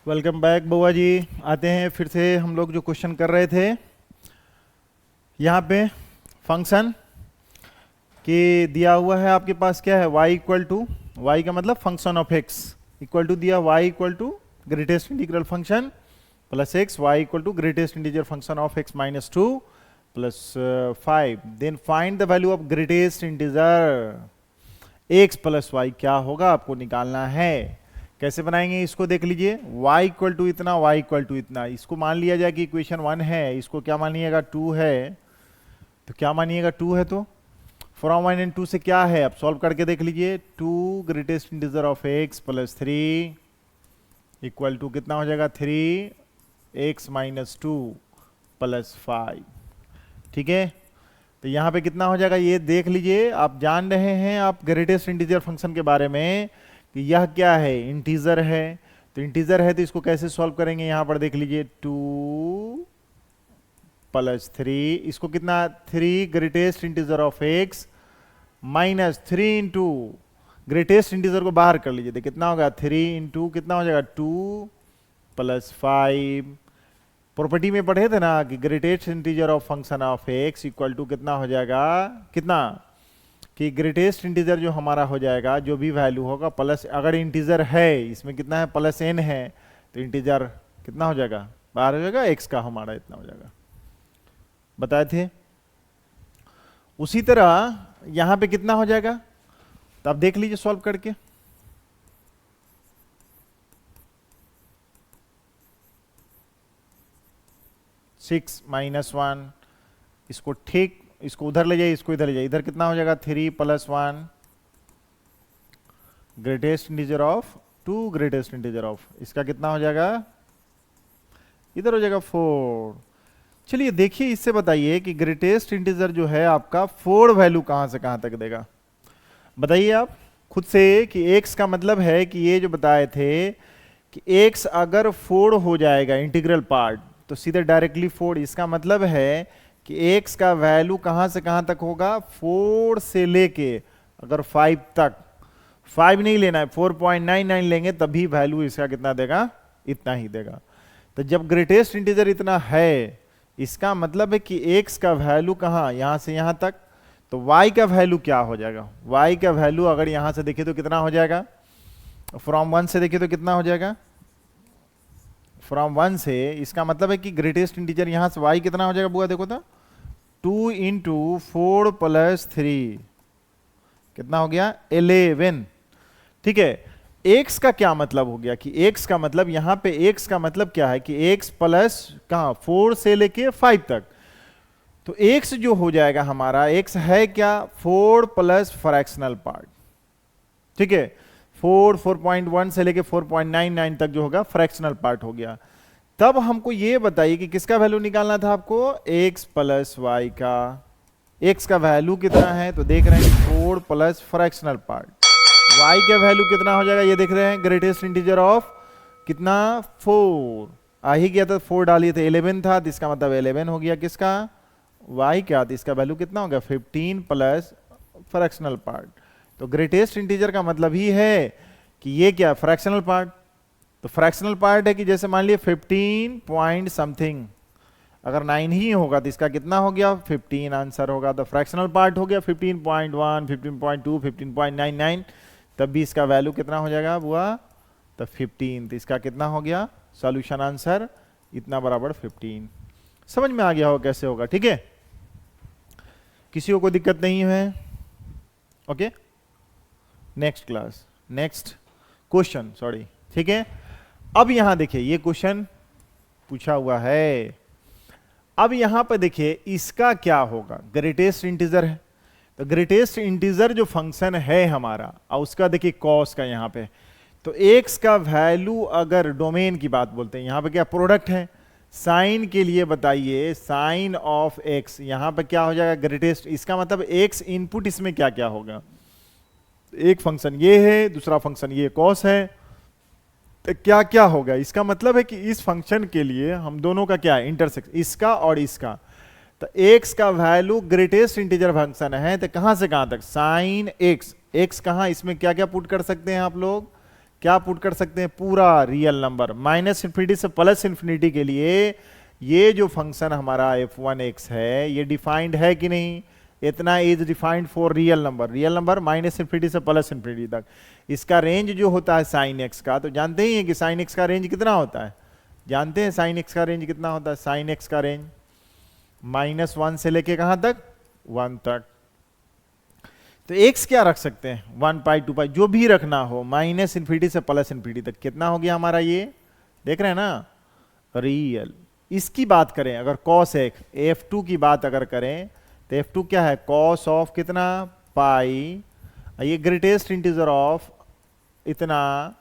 Welcome back बुआ जी। आते हैं फिर से हम लोग जो क्वेश्चन कर रहे थे यहाँ पे फंक्शन कि दिया हुआ है आपके पास क्या है y इक्वल टू वाई का मतलब function of x equal to दिया y equal to greatest integral function plus x y equal to greatest integer function of x minus 2 plus 5 then find the value of greatest integer x plus y क्या होगा आपको निकालना है। कैसे बनाएंगे इसको देख लीजिए। y इक्वल टू इतना y इक्वल टू इतना, इसको मान लिया जाए कि इक्वेशन 1 है, इसको क्या मानिएगा 2 है, तो क्या मानिएगा 2 है, तो फ्रॉम 1 एंड 2 से क्या है अब सॉल्व करके देख लीजिए। 2 greatest integer of x plus 3 equal to कितना हो जाएगा 3x माइनस 2 प्लस 5। ठीक है, तो यहाँ पे कितना हो जाएगा ये देख लीजिए। आप जान रहे हैं आप ग्रेटेस्ट इंटीजर फंक्शन के बारे में कि यह क्या है, इंटीजर है। तो इंटीजर है तो इसको कैसे सॉल्व करेंगे, यहाँ पर देख लीजिए 2 प्लस 3, इसको कितना 3 greatest integer of x minus 3 into greatest integer को बाहर कर लीजिए तो कितना होगा 3 इंटू कितना हो जाएगा 2 प्लस 5। प्रॉपर्टी में पढ़े थे ना कि greatest integer of function of x equal to कितना हो जाएगा, कितना कि ग्रेटेस्ट इंटीजर जो हमारा हो जाएगा जो भी वैल्यू होगा प्लस, अगर इंटीजर है इसमें कितना है प्लस n है तो इंटीजर कितना हो जाएगा बाहर हो जाएगा, x का हमारा इतना हो जाएगा, बताए थे। उसी तरह यहां पे कितना हो जाएगा तो आप देख लीजिए सॉल्व करके। सिक्स माइनस 1, इसको ठीक इसको उधर ले जाइए, इसको इधर ले जाइए, इधर कितना हो जाएगा 3 plus 1 greatest integer of 2 greatest integer of, इसका कितना हो जाएगा इधर हो जाएगा 4। चलिए देखिए इससे बताइए कि ग्रेटेस्ट इंटीजर जो है आपका 4 वैल्यू कहां से कहां तक देगा, बताइए आप खुद से कि x का मतलब है कि ये जो बताए थे कि x अगर 4 हो जाएगा इंटीग्रल पार्ट तो सीधे डायरेक्टली 4, इसका मतलब है कि x का वैल्यू कहां से कहां तक होगा 4 से लेके अगर 5 तक, 5 नहीं लेना है 4.99 लेंगे तभी वैल्यू इसका कितना देगा, इतना ही देगा। तो जब ग्रेटेस्ट इंटीजर इतना है इसका मतलब है कि x का वैल्यू कहां यहां से यहां तक, तो y का वैल्यू क्या हो जाएगा, y का वैल्यू अगर यहां से देखिए तो कितना हो जाएगा, फ्रॉम 1 से देखिए तो कितना हो जाएगा फ्रॉम 1 से, इसका मतलब है कि ग्रेटेस्ट इंटीजर यहां से y कितना हो जाएगा बुआ देखो तो 2 इंटू 4 प्लस 3 कितना हो गया 11। ठीक है, x का क्या मतलब हो गया कि x का मतलब यहां पे x का मतलब क्या है कि x प्लस कहां 4 से लेके 5 तक, तो x जो हो जाएगा हमारा x है क्या 4 प्लस फ्रैक्शनल पार्ट। ठीक है, 4.1 से लेके 4.99 तक जो होगा फ्रैक्शनल पार्ट हो गया। तब हमको ये बताइए कि किसका वैल्यू निकालना था आपको, x प्लस वाई का। x का वैल्यू कितना है तो देख रहे हैं 4 प्लस फ्रैक्शनल पार्ट, y का वैल्यू कितना हो जाएगा ये देख रहे हैं ग्रेटेस्ट इंटीजर ऑफ कितना 4 आ ही गया था, 4 डालिए तो 11 था, तो इसका मतलब 11 हो गया किसका y का, तो इसका वैल्यू कितना हो गया 15 प्लस फ्रैक्शनल पार्ट। तो ग्रेटेस्ट इंटीजर का मतलब ही है कि ये क्या फ्रैक्शनल पार्ट, तो फ्रैक्शनल पार्ट है कि जैसे मान लिए 15 पॉइंट समथिंग, अगर 9 ही होगा तो इसका कितना हो गया 15 आंसर होगा, तो फ्रैक्शनल पार्ट हो गया 15.1 15.2 15.99, तब भी इसका वैल्यू कितना हो जाएगा बुआ तो 15, तो इसका कितना हो गया सॉल्यूशन आंसर इतना बराबर 15। समझ में आ गया हो कैसे होगा, ठीक है, किसी को कोई दिक्कत नहीं है। Okay, next class next question sorry, ठीक है। अब यहां देखिए ये क्वेश्चन पूछा हुआ है, अब यहां पर देखिए इसका क्या होगा, ग्रेटेस्ट इंटीजर है तो ग्रेटेस्ट इंटीजर जो फंक्शन है हमारा और उसका देखिए कॉस का यहां पे, तो x का वैल्यू अगर डोमेन की बात बोलते हैं यहां पे क्या प्रोडक्ट है, साइन के लिए बताइए साइन ऑफ x यहां पे क्या हो जाएगा ग्रेटेस्ट, इसका मतलब x इनपुट इसमें क्या क्या होगा, एक फंक्शन ये है दूसरा फंक्शन ये कॉस है, तो क्या क्या होगा, इसका मतलब है कि इस फंक्शन के लिए हम दोनों का क्या है इंटरसेक्शन इसका और इसका, तो x का वैल्यू ग्रेटेस्ट इंटीजर फंक्शन है तो कहां से कहां तक साइन x, x कहां इसमें क्या क्या पुट कर सकते हैं आप लोग क्या पुट कर सकते हैं, पूरा रियल नंबर। माइनस इन्फिनिटी से प्लस इन्फिनिटी के लिए ये जो फंक्शन हमारा f1x है ये डिफाइंड है कि नहीं, इतना is defined for real number. Real number minus infinity से प्लस इन्फिनिटी तक। इसका रेंज जो होता है साइन एक्स का, तो जानते ही हैं कि साइन एक्स का रेंज कितना होता है, जानते हैं साइन एक्स का रेंज कितना होता है, साइन एक्स का रेंज -1 से लेके कहां तक, 1 तक। तो x क्या रख सकते हैं, 1 पाई 2 पाई जो भी रखना हो, माइनस इन्फिनिटी से प्लस इन्फिनिटी तक। कितना हो गया हमारा, ये देख रहे हैं ना, रियल। इसकी बात करें अगर cos x, f2 की बात अगर करें तो f2 क्या है, cos ऑफ कितना, पाई, ये ग्रेटेस्ट इंटीजर ऑफ इतना,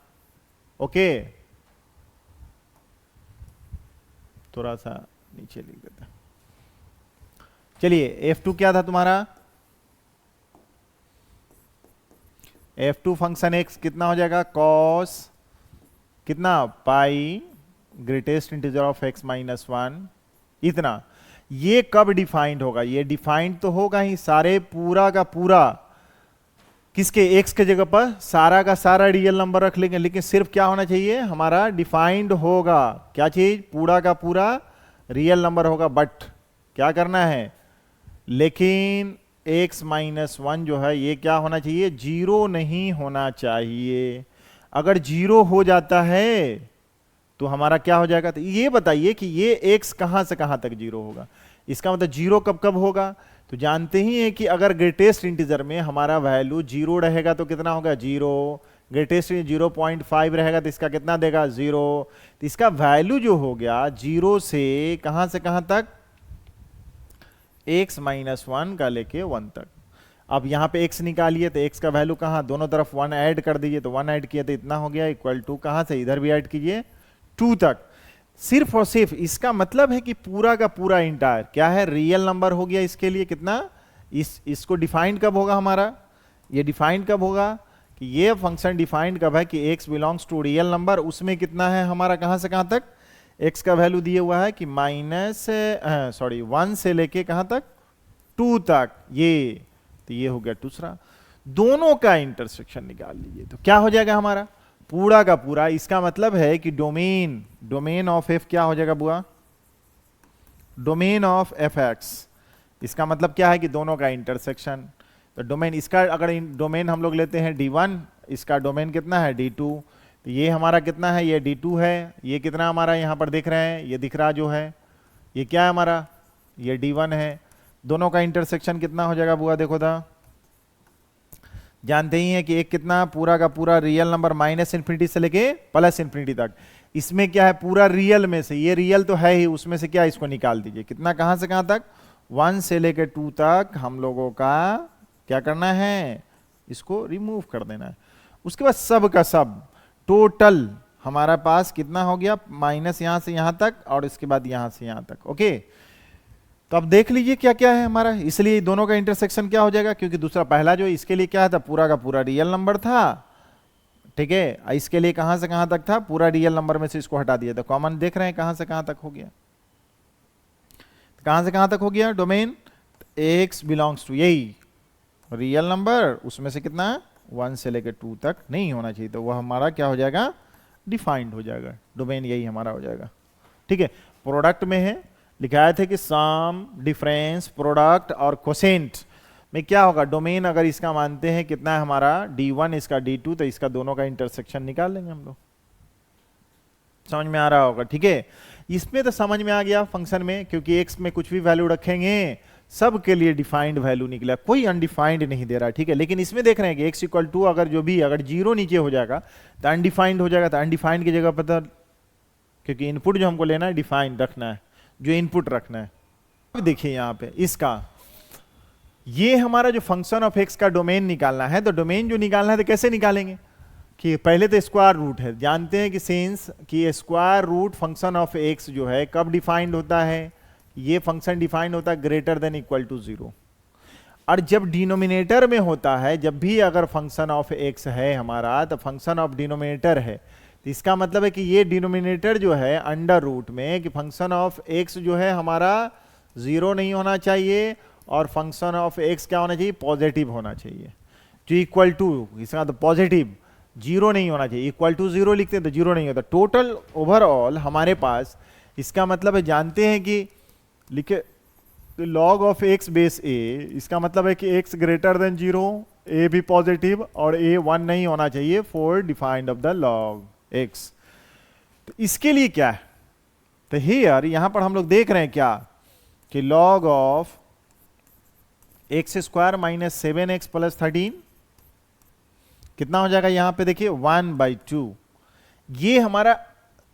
ओके। थोड़ा सा नीचे लिख देते हैं। चलिए f2 क्या था तुम्हारा, f2 फंक्शन x कितना हो जाएगा, cos कितना, पाई ग्रेटेस्ट इंटीजर ऑफ x -1 इतना। ये कब डिफाइंड होगा, ये डिफाइंड तो होगा ही, सारे पूरा का पूरा किसके, x के जगह पर सारा का सारा रियल नंबर रख लेंगे, लेकिन सिर्फ क्या होना चाहिए हमारा, डिफाइंड होगा। क्या चीज, पूरा का पूरा रियल नंबर होगा, बट क्या करना है, लेकिन x -1 जो है ये क्या होना चाहिए, 0 नहीं होना चाहिए। अगर 0 हो जाता है तो हमारा क्या हो जाएगा, तो ये बताइए कि ये x कहां से कहां तक 0 होगा। इसका मतलब 0 कब कब होगा, तो जानते ही हैं कि अगर ग्रेटेस्ट इंटीजर में हमारा वैल्यू 0 रहेगा तो कितना होगा, 0। ग्रेटेस्ट 0.5 रहेगा तो इसका कितना देगा, 0। तो इसका वैल्यू जो हो गया 0 से कहां तक, x -1 का लेके 1 तक। अब यहां पे x निकालिए तो x का वैल्यू कहां, दोनों तरफ 1 ऐड कर दीजिए, तो 1 ऐड किया तो इतना हो गया, इक्वल टू कहां से, इधर भी ऐड कीजिए 2 तक। सिर्फ और सिर्फ इसका मतलब है कि पूरा का पूरा इंटायर क्या है, रियल नंबर हो गया। इसके लिए कितना, इसको डिफाइंड कब होगा हमारा, ये डिफाइंड कब होगा कि ये फंक्शन डिफाइंड कब है कि x belongs to real number, उसमें कितना है हमारा, कहां से कहां तक, x का वैल्यू दिया हुआ है कि 1 से लेके कहां तक, 2 तक। ये तो ये हो गया दूसरा। दोनों का इंटरसेक्शन निकाल लीजिए तो क्या हो जाएगा हमारा, पूरा का पूरा। इसका मतलब है कि डोमेन ऑफ f क्या हो जाएगा बुआ, डोमेन ऑफ fx। इसका मतलब क्या है कि दोनों का इंटरसेक्शन। तो डोमेन इसका अगर डोमेन हम लोग लेते हैं d1, इसका डोमेन कितना है d2, तो ये हमारा कितना है, ये d2 है। ये कितना हमारा यहां पर दिख रहे हैं, ये दिख रहा जो है ये क्या है हमारा, ये d1 है। दोनों का इंटरसेक्शन कितना हो जाएगा बुआ, देखो था, जानते ही हैं कि एक कितना, पूरा का पूरा रियल नंबर माइनस इन्फिनिटी से लेके प्लस इन्फिनिटी तक। इसमें क्या है, पूरा रियल में से, ये रियल तो है ही, उसमें से क्या, इसको निकाल दीजिए। कितना, कहां से कहां तक, 1 से लेके 2 तक हम लोगों का क्या करना है, इसको रिमूव कर देना है। उसके बाद सब का सब टोटल हमारा पास कितना हो गया, माइनस यहां से यहां तक और इसके बाद यहां से यहां तक, ओके। तो अब देख लीजिए क्या क्या है हमारा, इसलिए दोनों का इंटरसेक्शन क्या हो जाएगा, क्योंकि दूसरा पहला जो इसके लिए क्या था, पूरा का पूरा रियल नंबर था, ठीक है। इसके लिए कहां से कहां तक था, पूरा रियल नंबर में से इसको हटा दिया, तो कॉमन देख रहे हैं कहां से कहां तक हो गया, कहां से कहां तक हो गया डोमेन, x बिलोंग्स टू यही रियल नंबर, उसमें से कितना, 1 से लेकर 2 तक नहीं होना चाहिए, तो वह हमारा क्या हो जाएगा, डिफाइंड हो जाएगा, डोमेन यही हमारा हो जाएगा, ठीक है। प्रोडक्ट में है लिखाए थे कि सम, डिफरेंस, प्रोडक्ट और कोसेंट में क्या होगा, डोमेन अगर इसका मानते हैं कितना है हमारा d1, इसका d2, तो इसका दोनों का इंटरसेक्शन निकाल लेंगे हम लोग। समझ में आ रहा होगा, ठीक है। इसमें तो समझ में आ गया फंक्शन में, क्योंकि x में कुछ भी वैल्यू रखेंगे सब के लिए डिफाइंड वैल्यू निकला, कोई अनडिफाइंड नहीं दे रहा, ठीक है। लेकिन इसमें देख रहे हैं कि x इक्वल टू अगर जो भी अगर 0 नीचे हो जाएगा तो अनडिफाइंड हो जाएगा, तो अनडिफाइंड की जगह पर, क्योंकि इनपुट जो हमको लेना है डिफाइंड रखना है, जो इनपुट रखना है। अब देखिए यहां पे इसका, ये हमारा जो फंक्शन ऑफ एक्स का डोमेन निकालना है, तो डोमेन जो निकालना है तो कैसे निकालेंगे कि पहले तो स्क्वायर रूट है, जानते हैं कि सेंस कि square root function of x जो है कब डिफाइंड होता है, ये फंक्शन डिफाइंड होता है ग्रेटर देन इक्वल टू 0। और जब डिनोमिनेटर में होता है, जब भी अगर फंक्शन ऑफ एक्स है हमारा, तो फंक्शन ऑफ डिनोमिनेटर है, तो इसका मतलब है कि ये डिनोमिनेटर जो है अंडर रूट में, कि फंक्शन ऑफ एक्स जो है हमारा 0 नहीं होना चाहिए और फंक्शन ऑफ एक्स क्या होना चाहिए, पॉजिटिव होना चाहिए, जो इक्वल टू, इसका तो पॉजिटिव, जीरो नहीं होना चाहिए, इक्वल टू जीरो लिखते हैं तो जीरो नहीं होता। टोटल ओवरऑल हमारे पास, इसका मतलब है जानते हैं कि लिखे लॉग ऑफ एक्स बेस ए, इसका मतलब है कि एक्स ग्रेटर देन जीरो, ए भी पॉजिटिव और ए 1 नहीं होना चाहिए for defined of the log x. तो इसके लिए क्या है, तो हियर यहां पर हम लोग देख रहे हैं क्या कि log of x square minus 7x plus 13 कितना हो जाएगा, यहां पे देखिए 1/2। ये हमारा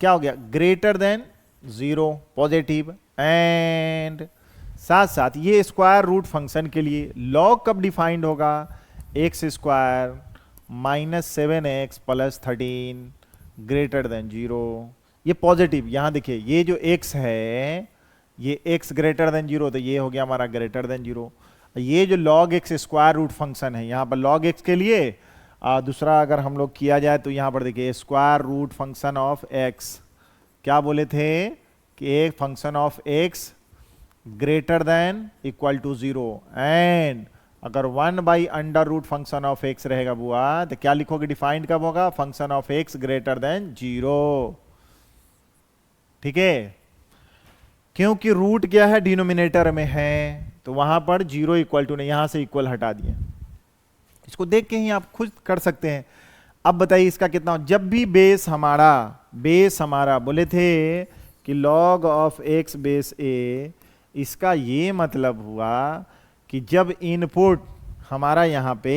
क्या हो गया, greater than zero positive, and साथ साथ ये स्क्वायर रूट फंक्शन के लिए लॉग कब डिफाइंड होगा, x square minus 7x plus 13 greater than zero. ये पॉजिटिव, यहां देखिए ये जो x है ये x ग्रेटर देन जीरो, तो ये हो गया हमारा ग्रेटर देन जीरो। ये जो log x square root function है, यहां पर log x के लिए दूसरा अगर हम लोग किया जाए तो यहां पर देखिए square root function of x, क्या बोले थे कि एक function of x greater than equal to zero, and अगर 1/√, फंक्शन ऑफ x रहेगा बुआ तो क्या लिखोगे, डिफाइंड कब होगा, function of x greater than zero. ठीक है, क्योंकि रूट क्या है, डिनोमिनेटर में है, तो वहां पर जीरो इक्वल टू नहीं, यहां से इक्वल हटा दिए। इसको देख के ही आप खुद कर सकते हैं। अब बताइए इसका कितना, जब भी बेस हमारा बोले थे कि लॉग ऑफ एक्स बेस ए, इसका ये मतलब हुआ कि जब इनपुट हमारा यहां पे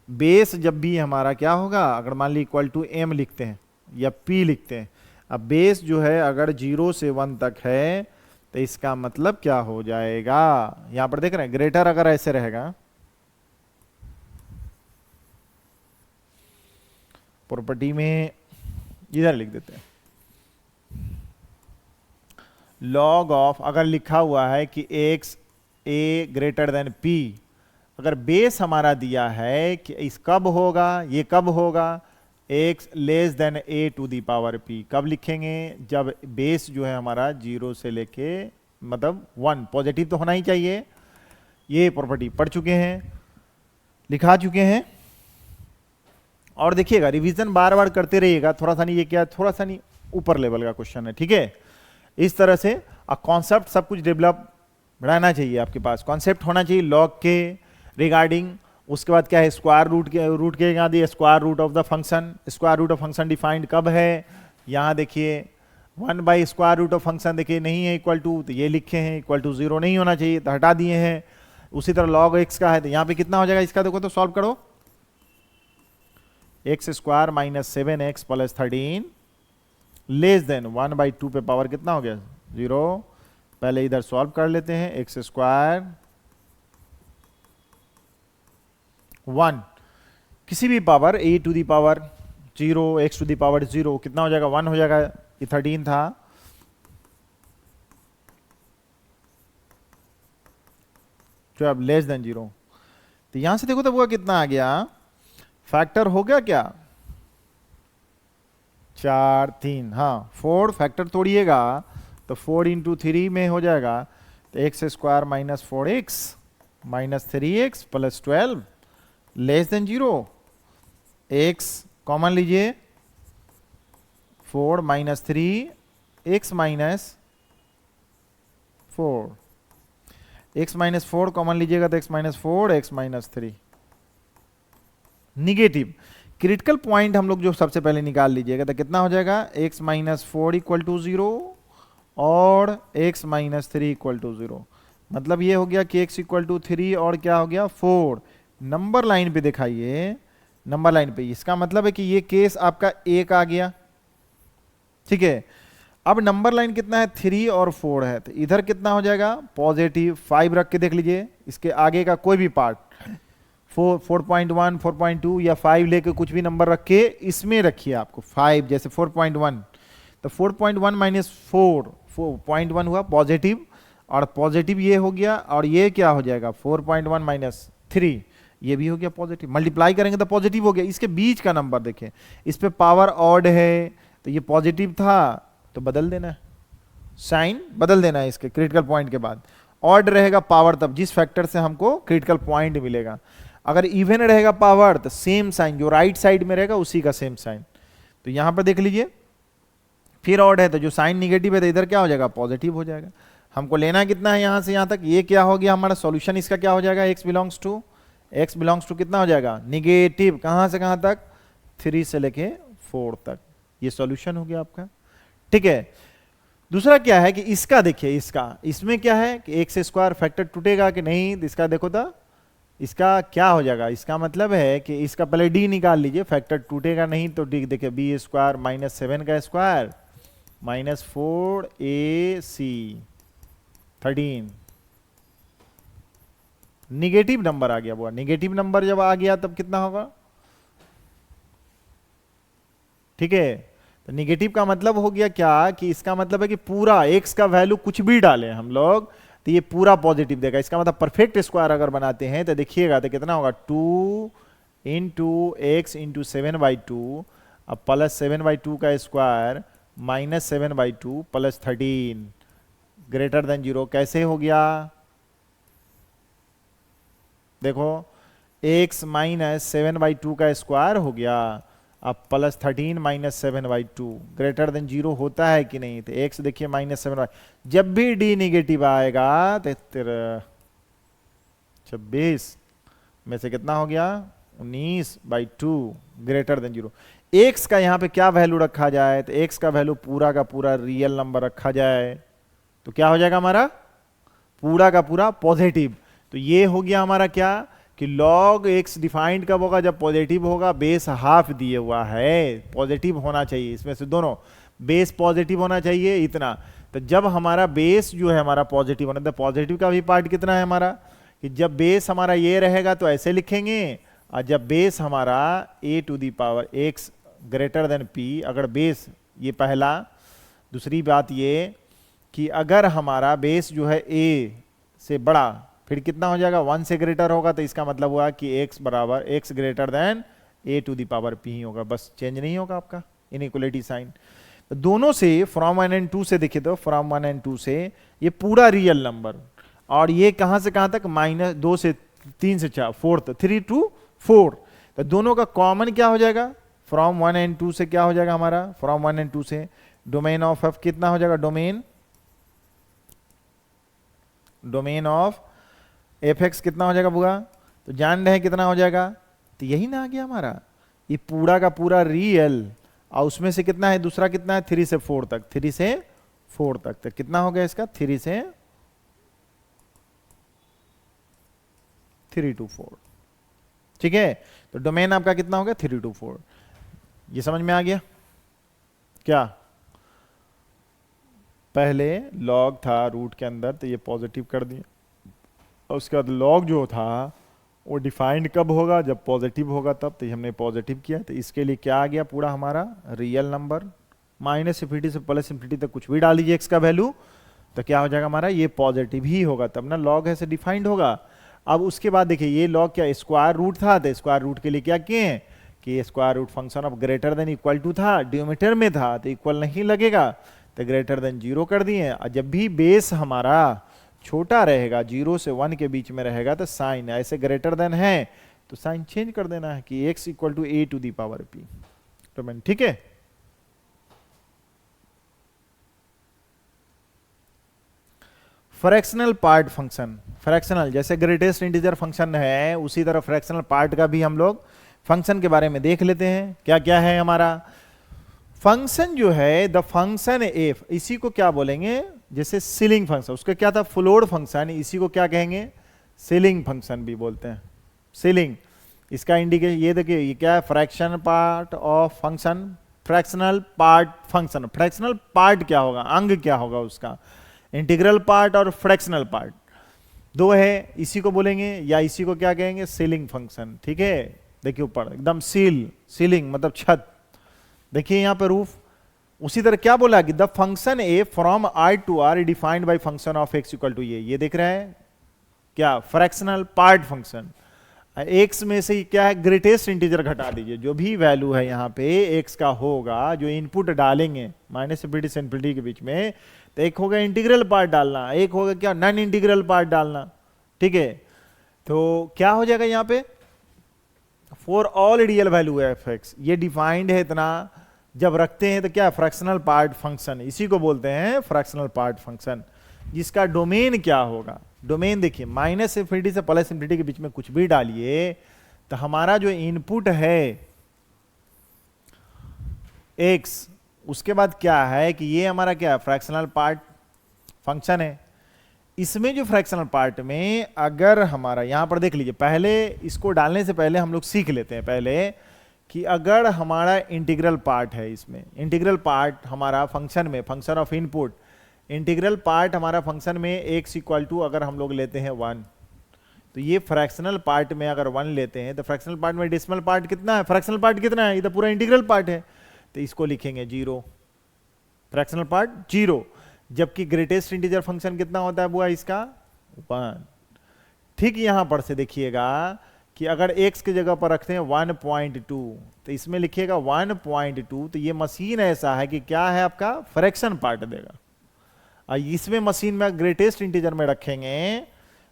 बेस जब भी हमारा क्या होगा, अगर मान ली इक्वल टू एम लिखते हैं या पी लिखते हैं, अब बेस जो है अगर 0 से 1 तक है तो इसका मतलब क्या हो जाएगा, यहां पर देख रहे हैं ग्रेटर अगर ऐसे रहेगा, प्रॉपर्टी में इधर लिख देते हैं, लॉग ऑफ अगर लिखा हुआ है कि एक्स ए ग्रेटर देन पी, अगर बेस हमारा दिया है कि इस कब होगा, ये कब होगा, x less than a to the power p, कब लिखेंगे, जब बेस जो है हमारा 0 से लेके मतलब 1 पॉजिटिव तो होना ही चाहिए। ये प्रॉपर्टी पढ़ चुके हैं, लिखा चुके हैं, और देखिएगा रिवीजन बार बार करते रहिएगा, थोड़ा सा नहीं, ये क्या थोड़ा सा नहीं ऊपर लेवल का क्वेश्चन है। ठीक है, इस तरह से कॉन्सेप्ट सब कुछ डेवलप बढ़ाना चाहिए, आपके पास कॉन्सेप्ट होना चाहिए लॉग के रिगार्डिंग। उसके बाद क्या है, स्क्वायर रूट के यहाँ दिए square root of the function, square root of function defined कब है, यहाँ देखिए 1/√ऑफ फंक्शन देखिए नहीं है इक्वल टू, तो ये लिखे हैं इक्वल टू 0 नहीं होना चाहिए तो हटा दिए हैं। उसी तरह लॉग एक्स का है तो यहाँ पे कितना हो जाएगा, इसका देखो तो सॉल्व करो, x square minus 7x plus 13 less than 1/2 पे पावर कितना हो गया 0। पहले इधर सॉल्व कर लेते हैं, एक्स स्क्वायर 1 किसी भी power a to the power 0 x to the power 0 कितना हो जाएगा 1 हो जाएगा, ये 13 था, जो अब लेस देन 0, तो यहां से देखो तो वो कितना आ गया, फैक्टर हो गया क्या 4 3, हाँ 4 फैक्टर तोड़िएगा तो 4 इंटू 3 में हो जाएगा, तो x square minus 4x minus 3x plus 12 less than 0, x common लीजिए 4 minus 3 x minus 4, x minus 4 common लीजिएगा तो x minus 4 x minus 3 negative. Critical point हम लोग जो सबसे पहले निकाल लीजिएगा तो कितना हो जाएगा, x माइनस 4 इक्वल टू 0 और x माइनस 3 इक्वल टू 0, मतलब ये हो गया कि x इक्वल टू 3 और क्या हो गया 4। नंबर लाइन पे दिखाइए, नंबर लाइन पे, इसका मतलब है कि ये केस आपका 1 आ गया। ठीक है, अब नंबर लाइन कितना है 3 और 4 है, तो इधर कितना हो जाएगा पॉजिटिव 5 रख के देख लीजिए, इसके आगे का कोई भी पार्ट 4.1 4.2 या 5 लेके कुछ भी नंबर रख के इसमें रखिए, आपको 5 जैसे 4.1, तो 4.1 माइनस 4.1 हुआ पॉजिटिव, और पॉजिटिव ये हो गया, और ये क्या हो जाएगा 4.1 माइनस 3 ये भी हो गया पॉजिटिव, मल्टीप्लाई करेंगे तो पॉजिटिव हो गया। इसके बीच का नंबर देखें, इस पे पावर ऑड है तो ये पॉजिटिव था तो बदल देना है, साइन बदल देना है इसके क्रिटिकल पॉइंट के बाद, ऑड रहेगा पावर तब जिस फैक्टर से हमको क्रिटिकल पॉइंट मिलेगा। अगर इवन रहेगा पावर तो सेम साइन जो राइट साइड में रहेगा उसी का सेम साइन। तो यहां पर देख लीजिए, फिर ऑड है तो जो साइन निगेटिव है तो इधर क्या हो जाएगा, पॉजिटिव हो जाएगा। हमको लेना कितना है यहां से यहां तक, ये क्या हो गया हमारा सॉल्यूशन, इसका क्या हो जाएगा, x बिलोंग्स टू कितना हो जाएगा, निगेटिव, कहां से कहां तक, 3 से लेके 4 तक। ये सॉल्यूशन हो गया आपका, ठीक है। दूसरा क्या है कि इसका देखिए, इसमें क्या है कि एक्स स्क्वायर फैक्टर टूटेगा कि नहीं, इसका देखो तो इसका क्या हो जाएगा, इसका मतलब है कि इसका पहले डी निकाल लीजिए, फैक्टर टूटेगा नहीं तो डी देखिए, बी स्क्वायर माइनस 7 का square minus 4ac 13, negative number आ गया। वो निगेटिव नंबर जब आ गया तब कितना होगा, ठीक है। तो निगेटिव का मतलब हो गया क्या कि इसका मतलब है कि पूरा एक्स का वैल्यू कुछ भी डालें हम लोग तो ये पूरा पॉजिटिव देगा। इसका मतलब परफेक्ट स्क्वायर अगर बनाते हैं तो देखिएगा तो कितना होगा, 2 इंटू एक्स इंटू 7/2 अब प्लस 7/2 का square minus 7/2 plus 13 greater than 0। कैसे हो गया देखो, x माइनस 7/2 का स्क्वायर हो गया, अब प्लस 13 माइनस 7/2 ग्रेटर देन 0 होता है कि नहीं, तो x देखिए माइनस 7, जब भी d निगेटिव आएगा तो 26 में से कितना हो गया, 19/2 ग्रेटर देन 0। x का यहाँ पे क्या वैल्यू रखा जाए, तो x का वैल्यू पूरा का पूरा रियल नंबर रखा जाए तो क्या हो जाएगा हमारा, पूरा का पूरा पॉजिटिव। तो ये हो गया हमारा क्या कि log x डिफाइंड कब होगा, जब पॉजिटिव होगा, बेस हाफ दिए हुआ है, पॉजिटिव होना चाहिए, इसमें से दोनों बेस पॉजिटिव होना चाहिए इतना। तो जब हमारा बेस जो है हमारा पॉजिटिव होना, तो पॉजिटिव का भी पार्ट कितना है हमारा, कि जब बेस हमारा ये रहेगा तो ऐसे लिखेंगे, और जब बेस हमारा a⁴x ग्रेटर देन p, अगर बेस ये पहला, दूसरी बात ये कि अगर हमारा बेस जो है a से बड़ा फिर कितना हो जाएगा, 1 से ग्रेटर होगा, तो इसका मतलब हुआ कि x बराबर x ग्रेटर देन a⁴p ही होगा, बस चेंज नहीं होगा आपका इनइक्वालिटी साइन। तो दोनों से फ्रॉम 1 and 2 से देखिए, तो फ्रॉम 1 and 2 से ये पूरा रियल नंबर, और ये कहां से कहां तक, -2 से 3 से 4 3 to 4, तो दोनों का कॉमन क्या हो जाएगा, फ्रॉम 1 and 2 से क्या हो जाएगा हमारा, फ्रॉम 1 and 2 से डोमेन ऑफ f कितना हो जाएगा, डोमेन ऑफ fx कितना हो जाएगा बुआ, तो जान रहे हैं कितना हो जाएगा, तो यही ना आ गया हमारा, ये पूरा का पूरा रियल, और उसमें से कितना है, दूसरा कितना है, 3 से 4 तक, 3 से 4 तक, तो कितना हो गया इसका, 3 से 3 to 4, ठीक है। तो डोमेन आपका कितना हो गया, 3 to 4। ये समझ में आ गया क्या, पहले लॉग था रूट के अंदर तो ये पॉजिटिव कर दिया, और उसके बाद लॉग जो था वो डिफाइंड कब होगा, जब पॉजिटिव होगा तब, तो हमने पॉजिटिव किया, तो इसके लिए क्या आ गया, पूरा हमारा रियल नंबर, माइनस इंफिनिटी से प्लस इंफिनिटी तक कुछ भी डाल दीजिए एक्स का वैल्यू, तो क्या हो जाएगा हमारा, ये पॉजिटिव ही होगा, तब ना लॉग ऐसे डिफाइंड होगा। अब उसके बाद देखिए ये लॉग क्या स्क्वायर रूट था, तो स्क्वायर रूट के लिए क्या किए हैं कि square root function of greater than equal to था, डिनोमिनेटर में था तो इक्वल नहीं लगेगा, तो ग्रेटर देन 0 कर दिए। और जब भी बेस हमारा छोटा रहेगा, 0 से 1 के बीच में रहेगा, तो साइन ऐसे ग्रेटर देन है तो साइन चेंज कर देना है कि x इक्वल टू a⁴p, तो मैंने ठीक है। फ्रैक्शनल पार्ट फंक्शन, फ्रैक्शनल जैसे ग्रेटेस्ट इंटीजर फंक्शन है उसी तरह फ्रैक्शनल पार्ट का भी हम लोग फंक्शन के बारे में देख लेते हैं। क्या क्या है हमारा फंक्शन जो है, द फंक्शन एफ, इसी को क्या बोलेंगे, जैसे सीलिंग फंक्शन, उसका क्या था फ्लोर फंक्शन, इसी को क्या कहेंगे, सीलिंग फंक्शन भी बोलते हैं, सीलिंग। इसका इंडिकेशन ये देखिए, ये क्या है, fraction part of function, fractional part function. Fractional part क्या होगा, अंग क्या होगा उसका, इंटीग्रल पार्ट और फ्रैक्शनल पार्ट दो है, इसी को बोलेंगे, या इसी को क्या कहेंगे, सीलिंग फंक्शन, ठीक है। देखिए ऊपर एकदम सीलिंग मतलब छत, देखिए यहां पर रूफ। उसी तरह क्या बोला कि the function a from r to r defined by function of x equal to ये देख रहे हैं क्या, फ्रैक्शनल पार्ट फंक्शन। x में से क्या है, ग्रेटेस्ट इंटीजर घटा दीजिए, जो भी वैल्यू है यहाँ पे x का होगा, जो इनपुट डालेंगे माइनस इंफिनिटी से इंफिनिटी के बीच में, तो एक होगा इंटीग्रल पार्ट डालना, एक होगा क्या, नॉन इंटीग्रल पार्ट डालना, ठीक है। तो क्या हो जाएगा यहाँ पे, for all real value F x, ये डिफाइंड है इतना, जब रखते हैं तो क्या, फ्रैक्शनल पार्ट फंक्शन, इसी को बोलते हैं फ्रैक्शनल पार्ट फंक्शन, जिसका डोमेन क्या होगा। डोमेन देखिए माइनस इंफिनिटी से प्लस इंफिनिटी के बीच में कुछ भी डालिए, तो हमारा जो इनपुट है एक्स, उसके बाद क्या है कि ये हमारा क्या है, फ्रैक्शनल पार्ट फंक्शन है। इसमें जो फ्रैक्शनल पार्ट में अगर हमारा यहां पर देख लीजिए, पहले इसको डालने से पहले हम लोग सीख लेते हैं पहले कि अगर हमारा इंटीग्रल पार्ट है, इसमें इंटीग्रल पार्ट हमारा फंक्शन में, function of input, integral part हमारा फंक्शन में एक्स इक्वल टू अगर हम लोग लेते हैं 1, तो ये फ्रैक्शनल पार्ट में अगर 1 लेते हैं तो फ्रैक्शनल पार्ट में डेसिमल पार्ट कितना है, फ्रैक्शनल पार्ट कितना है, ये तो पूरा इंटीग्रल पार्ट है, तो इसको लिखेंगे 0, फ्रैक्शनल पार्ट 0। जबकि ग्रेटेस्ट इंटीजर फंक्शन कितना होता है बुआ इसका, 1। ठीक यहां पर से देखिएगा कि अगर x की जगह पर रखते हैं 1.2, तो इसमें लिखिएगा 1.2, तो ये मशीन ऐसा है कि क्या है आपका, फ्रैक्शन पार्ट देगा। और इसमें मशीन में ग्रेटेस्ट इंटीजर में रखेंगे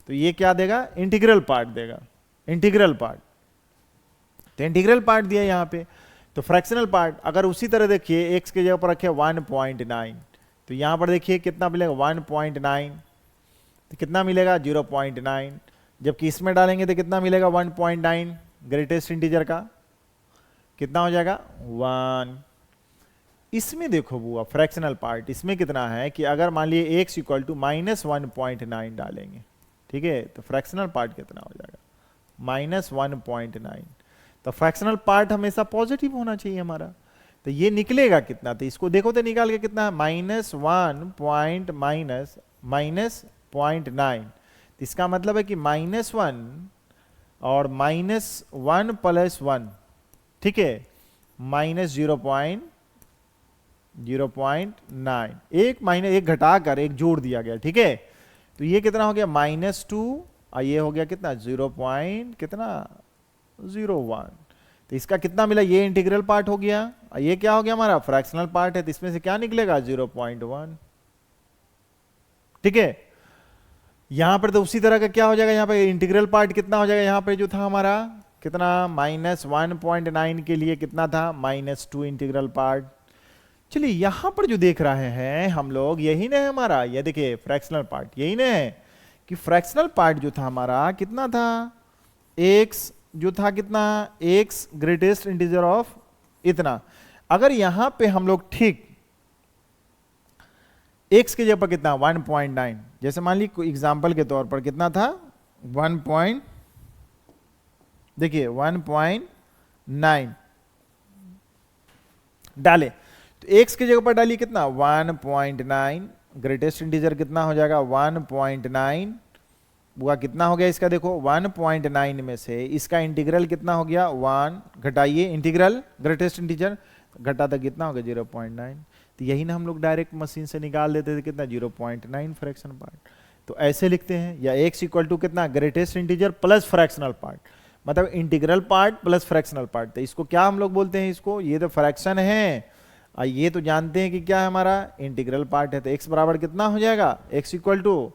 तो ये क्या देगा, इंटीग्रल पार्ट देगा, इंटीग्रल पार्ट। तो इंटीग्रल पार्ट दिया यहां पे, तो फ्रैक्शनल पार्ट अगर उसी तरह देखिए x की जगह पर रखे 1.9, तो यहां पर देखिए कितना मिलेगा 1.9, तो कितना मिलेगा 0.9, जबकि इसमें डालेंगे तो कितना मिलेगा 1.9, ग्रेटेस्ट इंटीजर का कितना हो जाएगा 1। इसमें देखो बुआ फ्रैक्शनल पार्ट, इसमें कितना है कि अगर मान लिए x इक्वल टू -1.9 डालेंगे, ठीक है, तो फ्रैक्शनल पार्ट कितना हो जाएगा -1.9। तो फ्रैक्शनल पार्ट हमेशा पॉजिटिव होना चाहिए हमारा, तो ये निकलेगा कितना, तो इसको देखो तो निकाल के कितना है -1.9, तो इसका मतलब है कि -1 और -1 + 1, ठीक है, -0.9, एक घटाकर एक जोड़ दिया गया, ठीक है, तो ये कितना हो गया -2 और ये हो गया कितना 0.01, तो इसका कितना मिला, ये इंटीग्रल पार्ट हो गया, ये क्या हो गया हमारा फ्रैक्शनल पार्ट है, तो इसमें से क्या निकलेगा 0.1, ठीक है। यहां पर तो उसी तरह का क्या हो जाएगा, यहां पे इंटीग्रल पार्ट कितना हो जाएगा, यहां पे जो था हमारा कितना -1.9 के लिए कितना था -2 इंटीग्रल पार्ट। चलिए यहां पर जो देख रहे हैं हम लोग, यही ना है हमारा, ये देखिए फ्रैक्शनल पार्ट यही ना है कि फ्रैक्शनल पार्ट जो था हमारा कितना था, एक्स जो था कितना, एक्स ग्रेटेस्ट इंटीजर ऑफ इतना। अगर यहां पे हम लोग ठीक एक्स के जगह पर कितना 1.9, जैसे मान ली एग्जांपल के तौर पर कितना था 1.9 डाले, तो एक्स की जगह पर डालिए कितना 1.9, ग्रेटेस्ट इंटीजर कितना हो जाएगा 1.9, वो कितना हो गया इसका, देखो 1.9 में से इसका इंटीग्रल कितना हो गया 1, घटाइए इंटीग्रल ग्रेटेस्ट इंटीजर, घटा तक कितना हो गया 0.9, तो यही ना हम लोग डायरेक्ट मशीन से निकाल देते थे कितना 0.9 फ्रैक्शन पार्ट। तो ऐसे लिखते हैं, या x इक्वल टू कितना greatest integer plus fractional part, मतलब integral part plus fractional part, तो इसको क्या हम लोग बोलते हैं, इसको ये तो फ्रैक्शन है, और ये तो जानते हैं कि क्या है हमारा इंटीग्रल पार्ट है, तो x बराबर कितना हो जाएगा, x equal to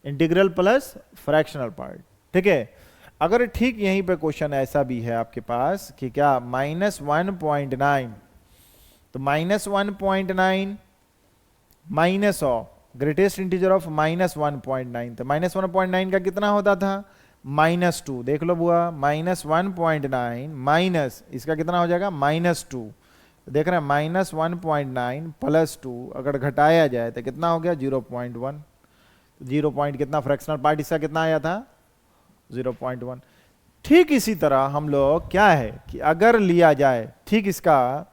integral plus fractional part, ठीक है। अगर ठीक यहीं पे क्वेश्चन ऐसा भी है आपके पास कि क्या -1.9, तो -1.9 minus of greatest integer of -1.9, तो -1.9 का कितना होता था -2, देख लो बुआ -1.9 माइनस इसका कितना हो जाएगा -2, देख रहे हैं -1.9 + 2 अगर घटाया जाए तो कितना हो गया 0.1, 0 पॉइंट कितना फ्रैक्शनल पार्ट इसका कितना आया था 0.1। ठीक इसी तरह हम लोग क्या है कि अगर लिया जाए ठीक इसका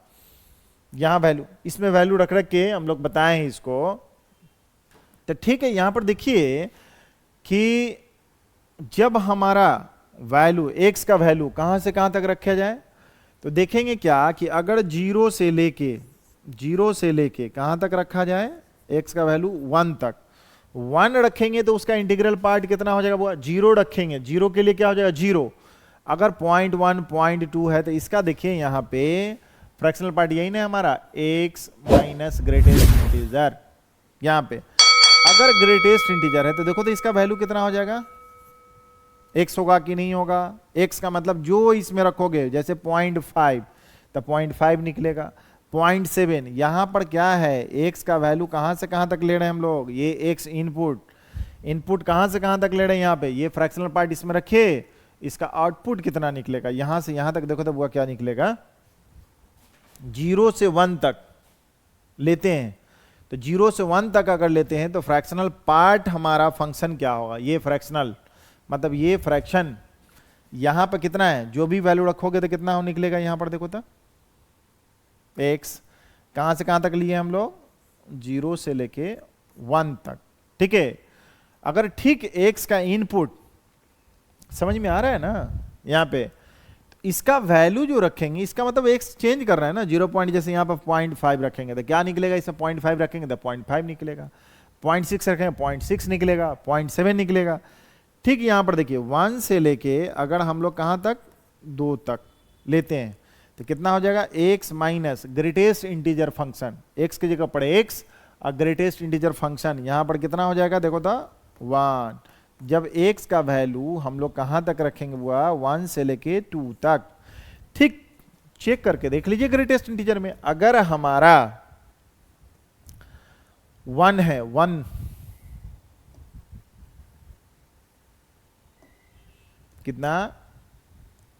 यहां वैल्यू, इसमें वैल्यू रख के हम लोग बताएं इसको, तो ठीक है यहां पर देखिए कि जब हमारा वैल्यू x का वैल्यू कहां से कहां तक रखा जाए, तो देखेंगे क्या कि अगर 0 से लेके कहां तक रखा जाए x का वैल्यू 1 तक, 1 रखेंगे तो उसका इंटीग्रल पार्ट कितना हो जाएगा वो 0 रखेंगे, 0 के लिए क्या हो जाएगा 0, अगर 0.1 0.2 है तो इसका देखिए यहां पे फ्रैक्शनल पार्ट यही ना हमारा x माइनस ग्रेटेस्ट इंटीजर, यहां पे अगर ग्रेटेस्ट इंटीजर है तो देखो तो इसका वैल्यू कितना हो जाएगा x होगा कि नहीं होगा, x का मतलब जो इसमें रखोगे, जैसे 0.5 तो 0.5 निकलेगा। 0.7 यहां पर क्या है, x का वैल्यू कहां से कहां तक ले रहे हैं हम लोग, ये x इनपुट कहां से कहां तक ले रहे हैं, यहां पे ये फ्रैक्शनल पार्ट इसमें रखे, इसका आउटपुट कितना निकलेगा, यहां से यहां तक देखो तो वो क्या निकलेगा, 0 से 1 तक लेते हैं तो 0 से 1 तक अगर लेते हैं तो फ्रैक्शनल पार्ट हमारा फंक्शन क्या होगा, ये फ्रैक्शनल मतलब ये फ्रैक्शन यहां पर कितना है, जो भी वैल्यू रखोगे तो कितना हो निकलेगा, यहां पर देखो तो x कहां से कहां तक लिए हम लोग, 0 से लेके 1 तक, ठीक है। अगर ठीक x का इनपुट समझ में आ रहा है ना यहां पे, तो इसका वैल्यू जो रखेंगे, इसका मतलब x चेंज कर रहा है ना, 0 पॉइंट, जैसे यहां पर 0.5 रखेंगे तो क्या निकलेगा, इसमें 0.5 रखेंगे तो 0.5 निकलेगा, 0.6 रखेंगे 0.6 निकलेगा, 0.7 निकलेगा। ठीक यहां पर देखिए 1 से लेके अगर हम लोग कहां तक, 2 तक लेते हैं तो कितना हो जाएगा, x minus greatest integer function, x की जगह पड़े x और ग्रेटेस्ट इंटीजर फंक्शन यहां पर कितना हो जाएगा, देखो तो 1। जब x का वैल्यू हम लोग कहां तक रखेंगे, वो 1 से लेके 2 तक। ठीक चेक करके देख लीजिए ग्रेटेस्ट इंटीजर में, अगर हमारा 1 है, 1 कितना,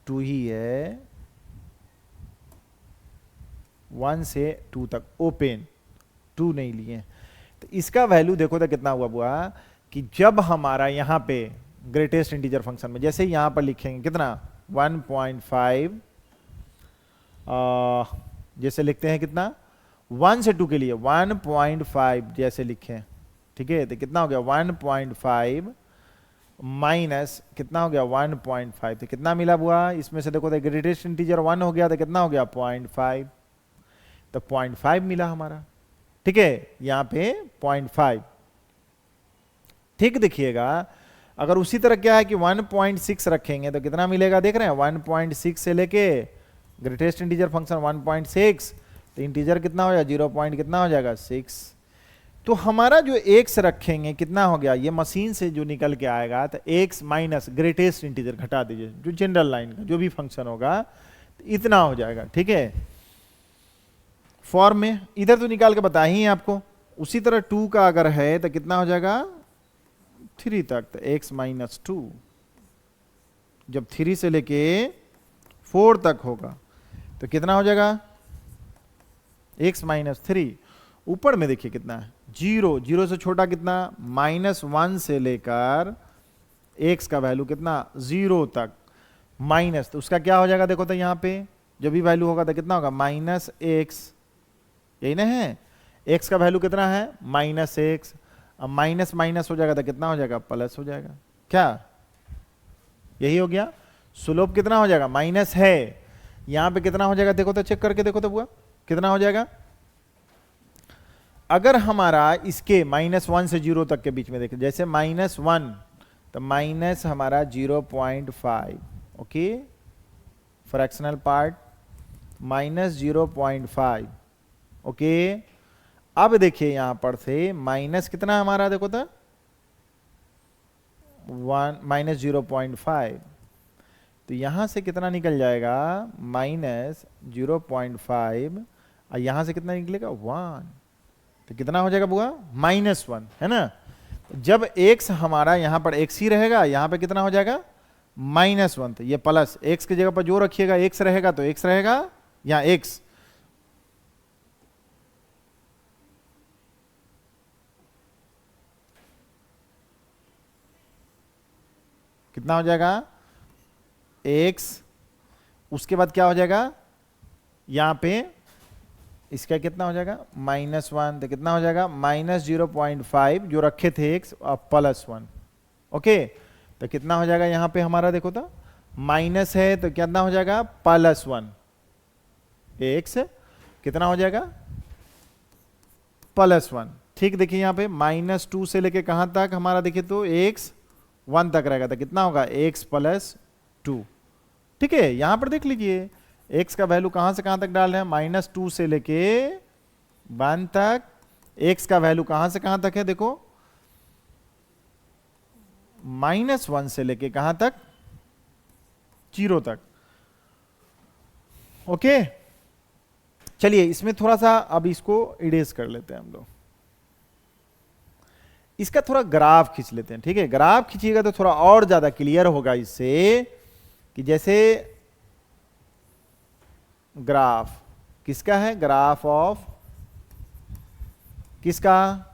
2 ही है, 1 से 2 तक ओपन, 2 नहीं लिए, तो इसका वैल्यू देखो तो कितना हुआ बुआ, कि जब हमारा यहां पे ग्रेटेस्ट इंटीजर फंक्शन में जैसे यहां पर लिखेंगे कितना 1.5, जैसे लिखते हैं कितना 1 से 2 के लिए 1.5 जैसे लिखें, ठीक है, तो कितना हो गया 1.5 माइनस कितना हो गया 1.5, तो कितना मिला बुआ, इसमें से देखो तो ग्रेटेस्ट इंटीजर 1 हो गया तो कितना हो गया 0.5, तो 0.5 मिला हमारा, ठीक है, यहां पे 0.5। ठीक देखिएगा अगर उसी तरह क्या है कि 1.6 रखेंगे तो कितना मिलेगा, देख रहे हैं 1.6 से लेके ग्रेटेस्ट इंटीजर फंक्शन 1.6, तो इंटीजर कितना हो जाएगा 0 पॉइंट कितना हो जाएगा 6। तो हमारा जो x रखेंगे कितना हो गया, ये मशीन से जो निकल के आएगा तो x माइनस ग्रेटेस्ट इंटीजर घटा दीजिए, जो जनरल लाइन का जो भी फंक्शन होगा तो इतना हो जाएगा, ठीक है। फॉर्म में इधर तो निकाल के बता ही आपको, उसी तरह 2 का अगर है तो कितना हो जाएगा 3 तक, तो x माइनस 2, जब 3 से लेके 4 तक होगा तो कितना हो जाएगा x माइनस 3। ऊपर में देखिए कितना है 0, 0 से छोटा कितना -1 से लेकर x का वैल्यू कितना 0 तक माइनस, तो उसका क्या हो जाएगा देखो तो यहाँ पे जब भी वैल्यू होगा तो कितना होगा -x, यही ना है, x का वैल्यू कितना है -x, अब माइनस माइनस हो जाएगा तो कितना हो जाएगा प्लस हो जाएगा, क्या यही हो गया। स्लोप कितना हो जाएगा माइनस है, यहां पे कितना हो जाएगा देखो तो चेक करके देखो तो बुआ कितना हो जाएगा, अगर हमारा इसके -1 से 0 तक के बीच में देखें, जैसे -1 तो माइनस हमारा 0.5, ओके, फ्रैक्शनल पार्ट -0.5, ओके। अब देखिए यहां पर से माइनस कितना हमारा देखो तो 0.5, तो यहां से कितना निकल जाएगा -0.5 और यहां से कितना निकलेगा 1, तो कितना हो जाएगा बुआ -1, है ना। जब x हमारा यहां पर x ही रहेगा, यहां पे कितना हो जाएगा -1, तो ये प्लस x की जगह पर जो रखिएगा x रहेगा तो x रहेगा, यहां x कितना हो जाएगा x, उसके बाद क्या हो जाएगा यहां पे इसका कितना हो जाएगा -1, तो कितना हो जाएगा -0.5 जो रखे थे x और +1, ओके, तो कितना हो जाएगा यहां पे हमारा देखो तो माइनस है तो कितना हो जाएगा +1, x कितना हो जाएगा +1। ठीक देखिए यहां पे -2 से लेके कहां तक हमारा देखिए तो x 1 तक रहेगा, तो कितना होगा x + 2, ठीक है। यहां पर देख लीजिए x का वैल्यू कहां से कहां तक डाल रहे हैं -2 से लेके 1 तक, x का वैल्यू कहां से कहां तक है देखो -1 से लेके कहां तक, 0 तक। ओके, चलिए इसमें थोड़ा सा अब इसको इरेज कर लेते हैं हम लोग, इसका थोड़ा ग्राफ खींच लेते हैं। ठीक है, ग्राफ खींचिएगा तो थोड़ा और ज्यादा क्लियर होगा इससे, कि जैसे ग्राफ किसका है, ग्राफ ऑफ किसका,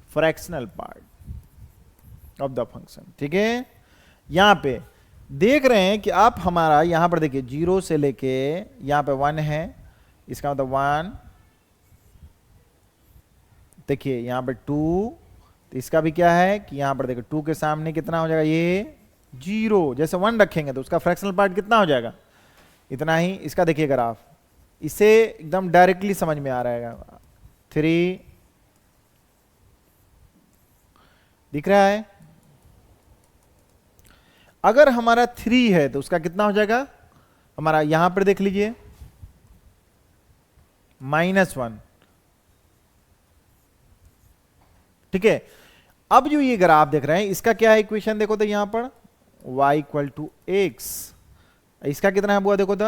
fractional part of the function. ठीक है, यहां पे देख रहे हैं कि आप हमारा यहां पर देखिए 0 से लेके यहां पे 1 है, इसका मतलब 1, देखिए यहां पे 2, तो इसका भी क्या है कि यहां पर देखिए 2 के सामने कितना हो जाएगा, ये 0। जैसे 1 रखेंगे तो उसका फ्रैक्शनल पार्ट कितना हो जाएगा, इतना ही। इसका देखिए ग्राफ, इसे एकदम डायरेक्टली समझ में आ रहा है, 3 दिख रहा है। अगर हमारा 3 है तो उसका कितना हो जाएगा, हमारा यहां पर देख लीजिए -1। ठीक है, अब जो ये ग्राफ देख रहे हैं इसका क्या है इक्वेशन, देखो तो यहां पर y = x, इसका कितना है बुआ, देखो तो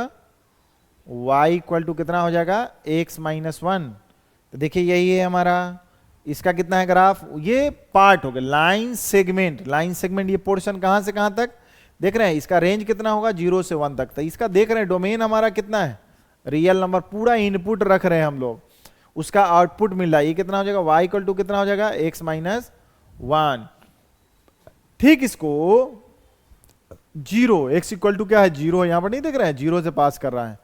y = कितना हो जाएगा, x - 1। तो देखिए यही है हमारा, इसका कितना है ग्राफ, ये पार्ट हो गया लाइन सेगमेंट। लाइन सेगमेंट ये पोर्शन कहां से कहां तक देख रहे हैं, इसका रेंज कितना होगा, 0 से 1 तक। तो इसका देख रहे हैं डोमेन हमारा कितना है, रियल नंबर, पूरा इनपुट रख रहे हैं हम लोग, उसका आउटपुट मिल रहा है, ये कितना हो जाएगा, y = कितना हो जाएगा, x - 1। ठीक, इसको 0, x = क्या है, 0 यहां पर नहीं देख रहे हैं, 0 से पास कर रहा है।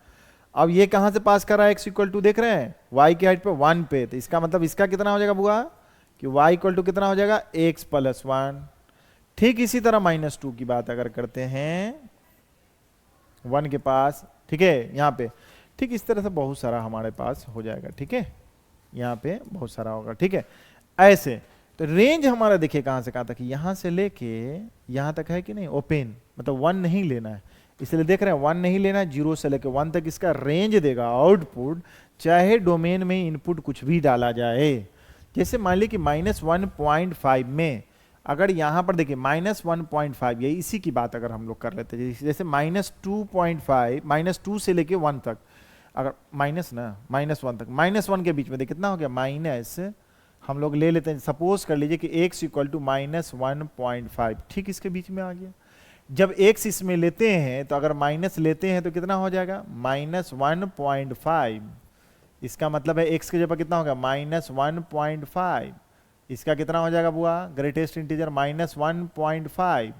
अब ये कहां से पास कर रहा है, x = देख रहे हैं y की हाइट पे 1 पे, तो इसका मतलब इसका कितना हो जाएगा बुआ, कि y = कितना हो जाएगा, x + 1। ठीक इसी तरह -2 की बात अगर करते हैं 1 के पास, ठीक है यहां पे, ठीक इस तरह से बहुत सारा हमारे पास हो जाएगा। ठीक है, यहां पे बहुत सारा होगा। ठीक है, ऐसे तो रेंज हमारा देखिए कहां से कहां तक, यहां से लेके यहां तक है कि नहीं, ओपन, मतलब 1 नहीं लेना है, इसलिए देख रहे हैं 1 नहीं लेना है, 0 से लेके 1 तक इसका रेंज देगा आउटपुट, चाहे डोमेन में इनपुट कुछ भी डाला जाए। जैसे मान ली कि -1.5 में अगर यहां पर देखिए -1.5, ये इसी की बात अगर हम लोग कर लेते हैं, जैसे -2.5, -2 से लेके 1 तक, अगर -1 तक, -1 के बीच में देखिए कितना हो गया, माइनस हम लोग ले लेते हैं, सपोज कर लीजिए कि x = -1.5, ठीक इसके बीच में आ गया। जब x इसमें लेते हैं तो अगर माइनस लेते हैं तो कितना हो जाएगा, -1.5, इसका मतलब है x की जगह कितना होगा, -1.5, इसका कितना हो जाएगा बुआ, ग्रेटेस्ट इंटीजर -1.5,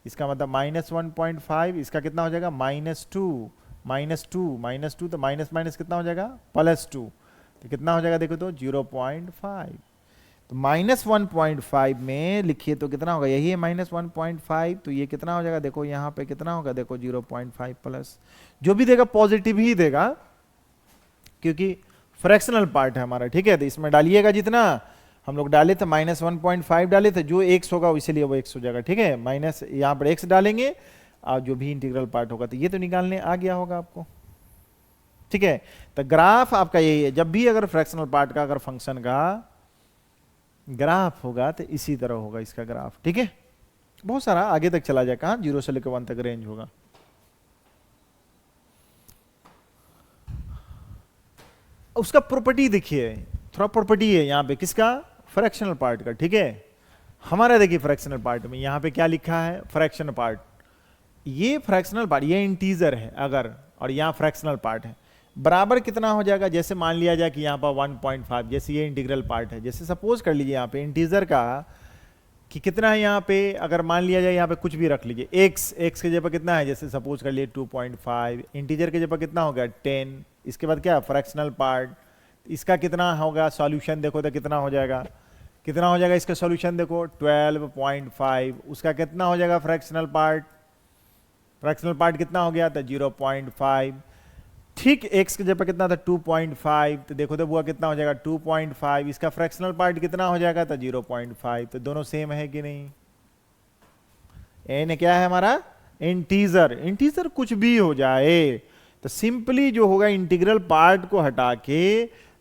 इसका मतलब -1.5, इसका कितना हो जाएगा, -2, -2 तो माइनस माइनस कितना हो जाएगा, +2, तो कितना हो जाएगा देखो तो 0.5। तो -1.5 में लिखिए तो कितना होगा, यही है -1.5, तो ये कितना हो जाएगा, देखो यहाँ पे कितना होगा, देखो 0.5 प्लस, जो भी देगा पॉजिटिव ही देगा क्योंकि फ्रैक्शनल पार्ट है हमारा। ठीक है, तो इसमें डालिएगा जितना हम लोग डाले थे -1.5 डाले थे, जो x होगा इसीलिए वो x हो जाएगा। ठीक है, माइनस यहाँ पर x डालेंगे और जो भी इंटीग्रल पार्ट होगा, तो ये तो निकालने आ गया होगा आपको। ठीक है, तो ग्राफ आपका यही है, जब भी अगर फ्रैक्शनल पार्ट का अगर फंक्शन का ग्राफ होगा तो इसी तरह होगा इसका ग्राफ। ठीक है, बहुत सारा आगे तक चला जाए, कहां 0 से लेकर 1 तक रेंज होगा। उसका प्रॉपर्टी देखिए, थोड़ा प्रॉपर्टी है यहाँ पे किसका, फ्रैक्शनल पार्ट का। ठीक है, हमारा देखिए फ्रैक्शनल पार्ट में यहाँ पे क्या लिखा है, फ्रैक्शनल पार्ट, ये फ्रैक्शनल पार्ट, ये इंटीजर है अगर, और यहाँ फ्रैक्शनल पार्ट है, बराबर कितना हो जाएगा, जैसे मान लिया जाए कि यहाँ पर 1.5, जैसे ये इंटीग्रल पार्ट है, जैसे सपोज कर लीजिए यहाँ पे इंटीजर का कि कितना है, यहाँ पे अगर मान लिया जाए यहाँ पे कुछ भी रख लीजिए, x के जगह कितना है, जैसे सपोज कर लिए 2.5, इंटीजर के जगह कितना हो गया 10, इसके बाद क्या फ्रैक्शनल पार्ट, इसका कितना होगा सॉल्यूशन, देखो तो कितना हो जाएगा, कितना हो जाएगा इसका सॉल्यूशन, देखो 12.5, उसका कितना हो जाएगा फ्रैक्शनल पार्ट, फ्रैक्शनल पार्ट कितना हो गया था 0.5। ठीक x के जगह कितना था 2.5, तो देखो तो बुआ कितना हो जाएगा 2.5, इसका फ्रैक्शनल पार्ट कितना हो जाएगा था 0.5, तो दोनों सेम है कि नहीं। n क्या है हमारा इंटीजर, इंटीजर कुछ भी हो जाए तो सिंपली जो होगा इंटीग्रल पार्ट को हटा के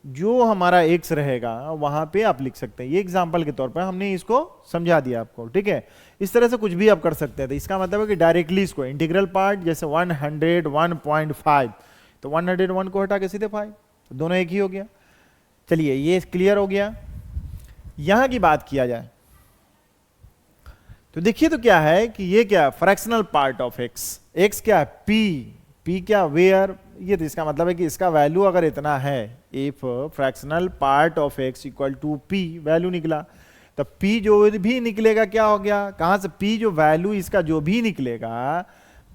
जो हमारा x रहेगा वहां पे आप लिख सकते हैं। ये एग्जांपल के तौर पर हमने इसको समझा दिया आपको, ठीक है। इस तरह से कुछ भी आप कर सकते हैं। तो इसका मतलब है कि डायरेक्टली इसको इंटीग्रल पार्ट जैसे 101.5, तो 101 को हटा के सीधे 5, तो दोनों एक ही हो गया। चलिए ये क्लियर हो गया। यहां की बात किया जाए तो देखिए तो क्या है कि ये क्या fractional part of x, x क्या है p क्या वेयर, ये तो इसका मतलब है कि इसका वैल्यू अगर इतना है, if fractional part of x equal to p, value निकला, तो p जो भी निकलेगा क्या हो गया, कहां से p जो वैल्यू इसका जो भी निकलेगा,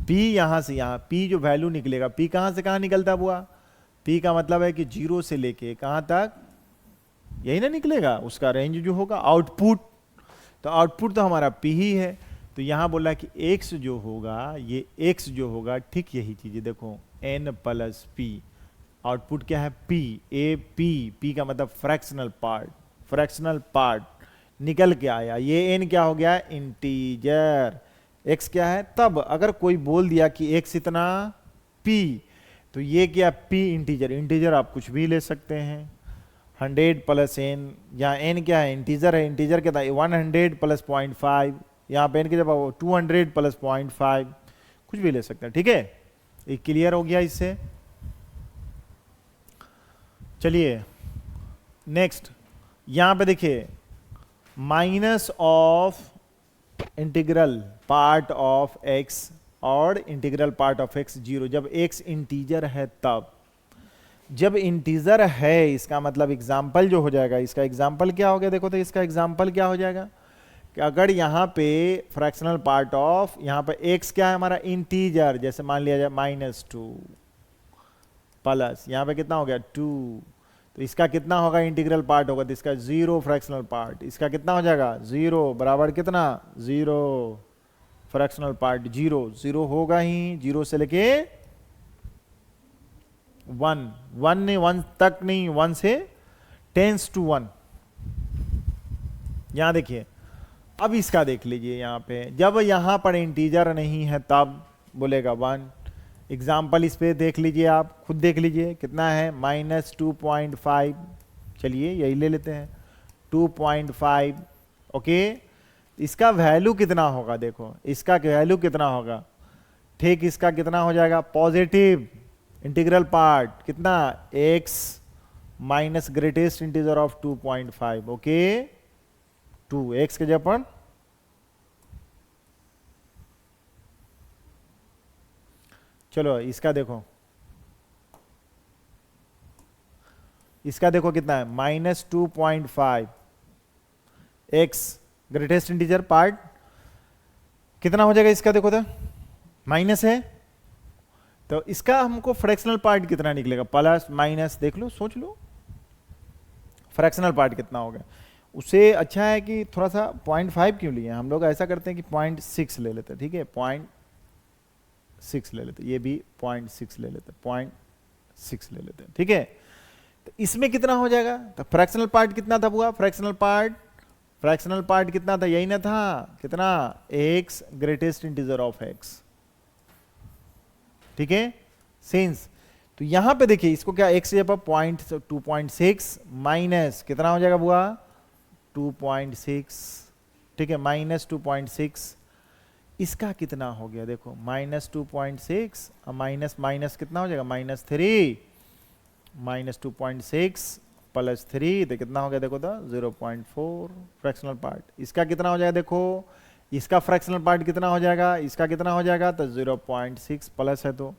p यहां से यहां p जो वैल्यू निकलेगा, p कहां से कहां निकलता हुआ, p का मतलब है कि 0 से लेके कहां तक, यही ना निकलेगा उसका रेंज जो होगा आउटपुट। तो आउटपुट तो हमारा p ही है। तो यहां बोला कि x जो होगा, ये x जो होगा, ठीक यही चीज है, देखो n प्लस p, आउटपुट क्या है p, a p का मतलब फ्रैक्शनल पार्ट निकल के आया। ये n क्या हो गया, इंटीजर, x क्या है। तब अगर कोई बोल दिया कि x इतना p, तो ये क्या p इंटीजर आप कुछ भी ले सकते हैं, 100 प्लस n, यहाँ n क्या है, इंटीजर है, इंटीजर क्या था 100 प्लस 0.5, यहाँ पे n की जगह 200 प्लस 0.5, कुछ भी ले सकते हैं, ठीक है। ये क्लियर हो गया इससे। चलिए नेक्स्ट, यहां पे देखिए minus of integral part of x और इंटीग्रल पार्ट ऑफ x 0, जब x इंटीजर है तब, जब इंटीजर है इसका मतलब एग्जाम्पल जो हो जाएगा, इसका एग्जाम्पल क्या हो गया, देखो तो इसका एग्जाम्पल क्या हो जाएगा कि अगर यहाँ पे फ्रैक्शनल पार्ट ऑफ, यहाँ पे x क्या है हमारा इंटीजर, जैसे मान लिया जाए -2 प्लस यहाँ पे कितना हो गया 2, तो इसका कितना होगा इंटीग्रल पार्ट होगा, तो इसका 0 फ्रैक्शनल पार्ट, इसका कितना हो जाएगा 0 बराबर कितना 0 फ्रैक्शनल पार्ट 0 होगा ही, 0 से लेके 1 तक नहीं, 1 से टेंस टू 1। यहां देखिए अब इसका देख लीजिए, यहां पे जब यहां पर इंटीजर नहीं है तब बोलेगा 1। एग्जाम्पल इस पे देख लीजिए, आप खुद देख लीजिए कितना है -2.5, चलिए यही ले लेते हैं 2.5, ओके। इसका वैल्यू कितना होगा, देखो इसका वैल्यू कितना होगा, ठीक इसका कितना हो जाएगा पॉजिटिव इंटीग्रल पार्ट कितना x minus greatest integer of 2.5, okay 2x के जगह पर चलो इसका देखो, इसका देखो कितना है -2.5, x ग्रेटेस्ट इंटीजर पार्ट कितना हो जाएगा, इसका देखो तो माइनस है, तो इसका हमको फ्रैक्शनल पार्ट कितना निकलेगा, प्लस माइनस देख लो, सोच लो फ्रैक्शनल पार्ट कितना होगा। उससे अच्छा है कि थोड़ा सा 0.5 क्यों लिए, हम लोग ऐसा करते हैं कि 0.6 ले लेते हैं, ठीक है 0.6 ले लेते, ये भी 0.6 ले लेते, 0.6 ले लेते हैं, ठीक है। तो इसमें कितना हो जाएगा, तो फ्रैक्शनल पार्ट कितना था हुआ, फ्रैक्शनल पार्ट कितना था, यही ना था कितना x greatest integer of x, ठीक है सिंस। तो यहां पे देखिए इसको क्या x से 2.6 माइनस कितना हो जाएगा बुआ 2.6, ठीक है -2.6, इसका कितना हो गया देखो -2.6 माइनस माइनस कितना हो जाएगा -3, -2.6 प्लस 3 तो कितना हो गया देखो तो 0.4 फ्रैक्शनल पार्ट। इसका कितना हो जाएगा देखो, इसका फ्रैक्शनल पार्ट कितना हो जाएगा, इसका कितना हो जाएगा तो 0.6 प्लस है, तो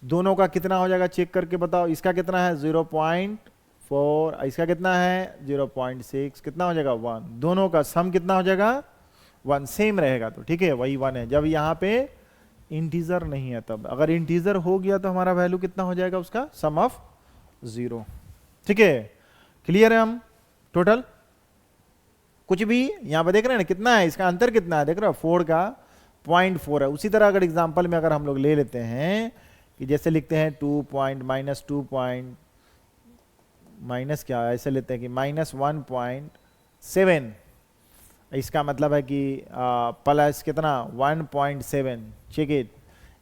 दोनों का कितना हो जाएगा चेक करके बताओ, इसका कितना है 0.4, इसका कितना है 0.6, कितना हो जाएगा 1, दोनों का सम कितना हो जाएगा 1, सेम रहेगा, तो ठीक है वही 1 है। जब यहाँ पे इंटीजर नहीं है तब, अगर इंटीजर हो गया तो हमारा वैल्यू कितना हो जाएगा उसका सम ऑफ 0, ठीक है क्लियर है। हम टोटल कुछ भी यहाँ पे देख रहे हैं ना कितना है, इसका अंतर कितना है देख रहे हो 4 का 0.4 है। उसी तरह अगर एग्जांपल में अगर हम लोग ले लेते हैं कि जैसे लिखते हैं 2 माइनस क्या है, ऐसे लेते हैं कि -1.7, इसका मतलब है कि प्लस कितना 1.7, चेक इट,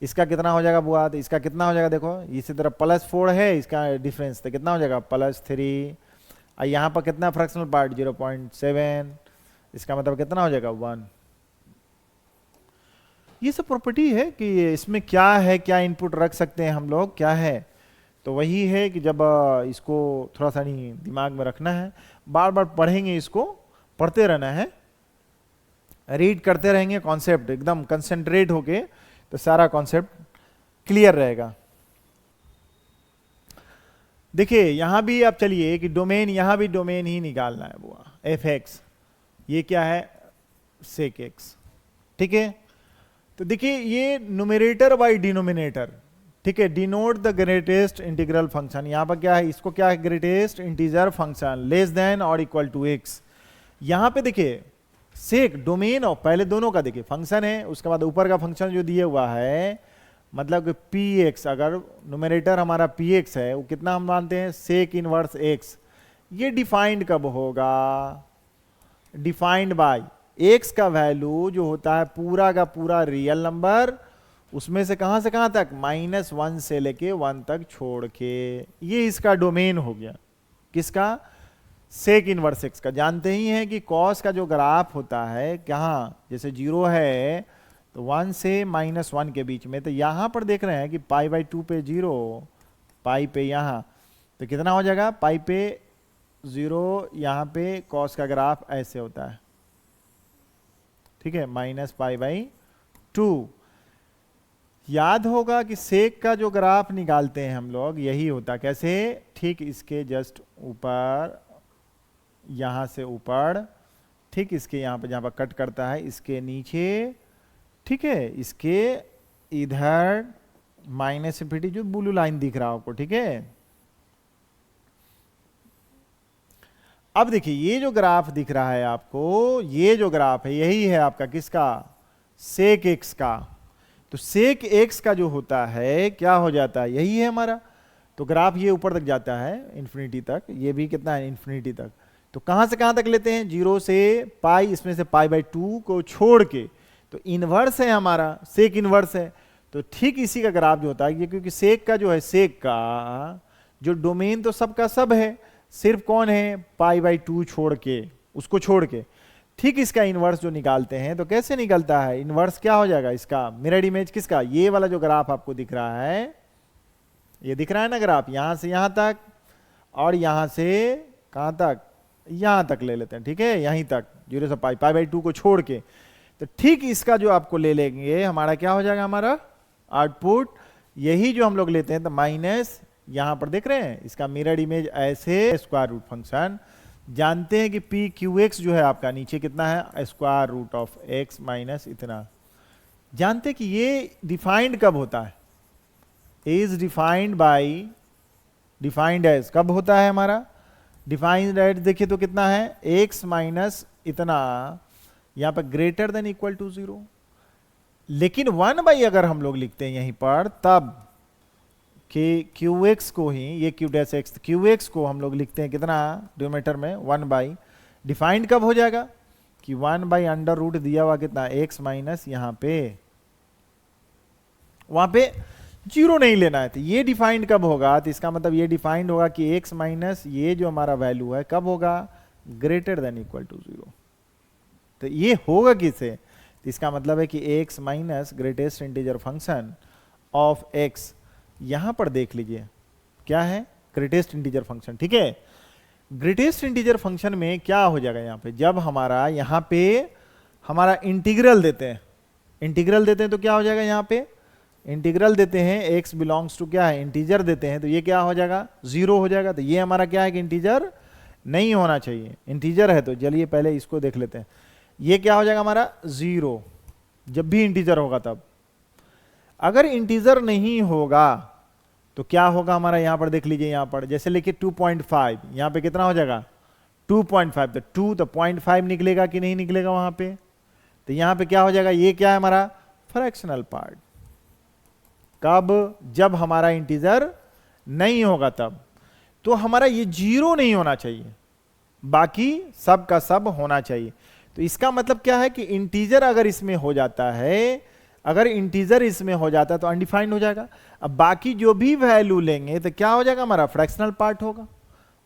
इसका कितना हो जाएगा बुआ, तो इसका कितना हो जाएगा, देखो इसी तरह +4 है इसका डिफरेंस, तो कितना हो जाएगा +3, और यहाँ पर कितना फ्रैक्शनल पार्ट 0.7, इसका मतलब कितना हो जाएगा 1। ये सब प्रॉपर्टी है कि इसमें क्या है, क्या इनपुट रख सकते हैं हम लोग, क्या है, तो वही है कि जब इसको थोड़ा सा नहीं दिमाग में रखना है, बार बार पढ़ेंगे, इसको पढ़ते रहना है, रीड करते रहेंगे कॉन्सेप्ट एकदम कंसंट्रेट होके, तो सारा कॉन्सेप्ट क्लियर रहेगा। देखिए यहां भी आप चलिए कि डोमेन, यहां भी डोमेन ही निकालना है बुआ, f(x), ये क्या है sec(x), ठीक है। तो देखिए ये न्यूमरेटर बाई डिनोमिनेटर, ठीक है, denote the greatest integral function. यहां पर क्या है, इसको क्या है, greatest integer function less than और इक्वल टू x। यहां पे देखिए सेक डोमेन और पहले दोनों का देखिए फंक्शन है, उसके बाद ऊपर का फंक्शन जो दिया हुआ है, मतलब कि px, अगर न्यूमरेटर हमारा px है, वो कितना हम मानते हैं सेक इनवर्स x। ये डिफाइंड कब होगा, डिफाइंड बाय x का वैल्यू जो होता है पूरा का पूरा रियल नंबर, उसमें से कहां तक, -1 से लेके 1 तक छोड़ के, ये इसका डोमेन हो गया, किसका, सेक इनवर्स x का। जानते ही हैं कि कॉस का जो ग्राफ होता है, कहाँ जैसे 0 है तो 1 से -1 के बीच में, तो यहां पर देख रहे हैं कि π/2 पे 0, पाई पे यहां, तो कितना हो जाएगा पाई पे 0, यहां पे कॉस का ग्राफ ऐसे होता है, ठीक है, -π/2। याद होगा कि सेक का जो ग्राफ निकालते हैं हम लोग, यही होता कैसे, ठीक इसके जस्ट ऊपर, यहां से ऊपर, ठीक इसके यहां पर जहां पर कट करता है इसके नीचे, ठीक है, इसके इधर -∞, जो ब्लू लाइन दिख रहा है आपको, ठीक है। अब देखिए ये जो ग्राफ दिख रहा है आपको, ये जो ग्राफ है यही है आपका किसका, सेक एक्स का। तो सेक एक्स का जो होता है क्या हो जाता है, यही है हमारा, तो ग्राफ ये ऊपर तक जाता है इन्फिनिटी तक, ये भी कितना है इन्फिनिटी तक। तो कहां से कहां तक लेते हैं, 0 से पाई, इसमें से π/2 को छोड़ के, तो इनवर्स है हमारा, सेक इनवर्स है। तो ठीक इसी का ग्राफ जो होता है, ये क्योंकि सेक का जो है, सेक का जो डोमेन तो सबका सब है, सिर्फ कौन है π/2 छोड़ के, उसको छोड़ के, ठीक इसका इनवर्स जो निकालते हैं, तो कैसे निकलता है इनवर्स, क्या हो जाएगा इसका मिरर इमेज किसका, ये वाला जो ग्राफ आपको दिख रहा है, ये दिख रहा है ना ग्राफ, यहां से यहां तक और यहां से कहां तक, यहां तक ले लेते हैं, ठीक है, यहीं तक 0 से π/2 को छोड़ के। तो ठीक इसका जो आपको ले लेंगे, हमारा क्या हो जाएगा, हमारा आउटपुट यही जो हम लोग लेते हैं, तो माइनस यहां पर देख रहे हैं इसका मिरर इमेज ऐसे स्क्वायर रूट फंक्शन। जानते हैं कि pqx जो है आपका नीचे कितना है, square root of x minus इतना। जानते हैं कि ये डिफाइंड कब होता है, is defined by, defined as कब होता है हमारा, डिफाइंड एज देखिए तो कितना है, x माइनस इतना, यहां पर ग्रेटर देन इक्वल टू 0। लेकिन 1 अगर हम लोग लिखते हैं यहीं पर, तब कि qx को ही, ये q'(x), qx को हम लोग लिखते हैं कितना डिनोमिनेटर में 1 डिफाइंड कब हो जाएगा कि 1/√, दिया हुआ कितना x माइनस, यहां पे वहां पे 0 नहीं लेना है, तो ये डिफाइंड कब होगा, तो इसका मतलब ये डिफाइंड होगा कि x माइनस ये जो हमारा वैल्यू है कब होगा, ग्रेटर देन इक्वल टू 0। तो ये होगा किसे, तो इसका मतलब है कि x minus greatest integer function of x, यहां पर देख लीजिए क्या है, ग्रेटेस्ट इंटीजर फंक्शन, ठीक है। ग्रेटेस्ट इंटीजर फंक्शन में क्या हो जाएगा यहां पे, जब हमारा यहां पे हमारा इंटीग्रल देते हैं, इंटीग्रल देते हैं तो क्या हो जाएगा, यहां पे इंटीग्रल देते हैं, x बिलोंग्स टू क्या है, इंटीजर देते हैं, तो ये क्या हो जाएगा 0 हो जाएगा। तो ये हमारा क्या है कि इंटीजर नहीं होना चाहिए, इंटीजर है, तो चलिए पहले इसको देख लेते हैं। ये क्या हो जाएगा हमारा 0, जब भी इंटीजर होगा तब। अगर इंटीजर नहीं होगा तो क्या होगा हमारा, यहां पर देख लीजिए, यहां पर जैसे लिखिए 2.5, यहां पे कितना हो जाएगा 2.5, तो 2 तो 0.5 निकलेगा कि नहीं निकलेगा वहां पे, तो यहां पे क्या हो जाएगा, ये क्या है हमारा फ्रैक्शनल पार्ट। कब, जब हमारा इंटीजर नहीं होगा तब। तो हमारा ये 0 नहीं होना चाहिए, बाकी सब का सब होना चाहिए। तो इसका मतलब क्या है कि इंटीजर अगर इसमें हो जाता है, अगर इंटीजर इसमें हो जाता तो अनडिफाइंड हो जाएगा। अब बाकी जो भी वैल्यू लेंगे तो क्या हो जाएगा, हमारा फ्रैक्शनल पार्ट होगा।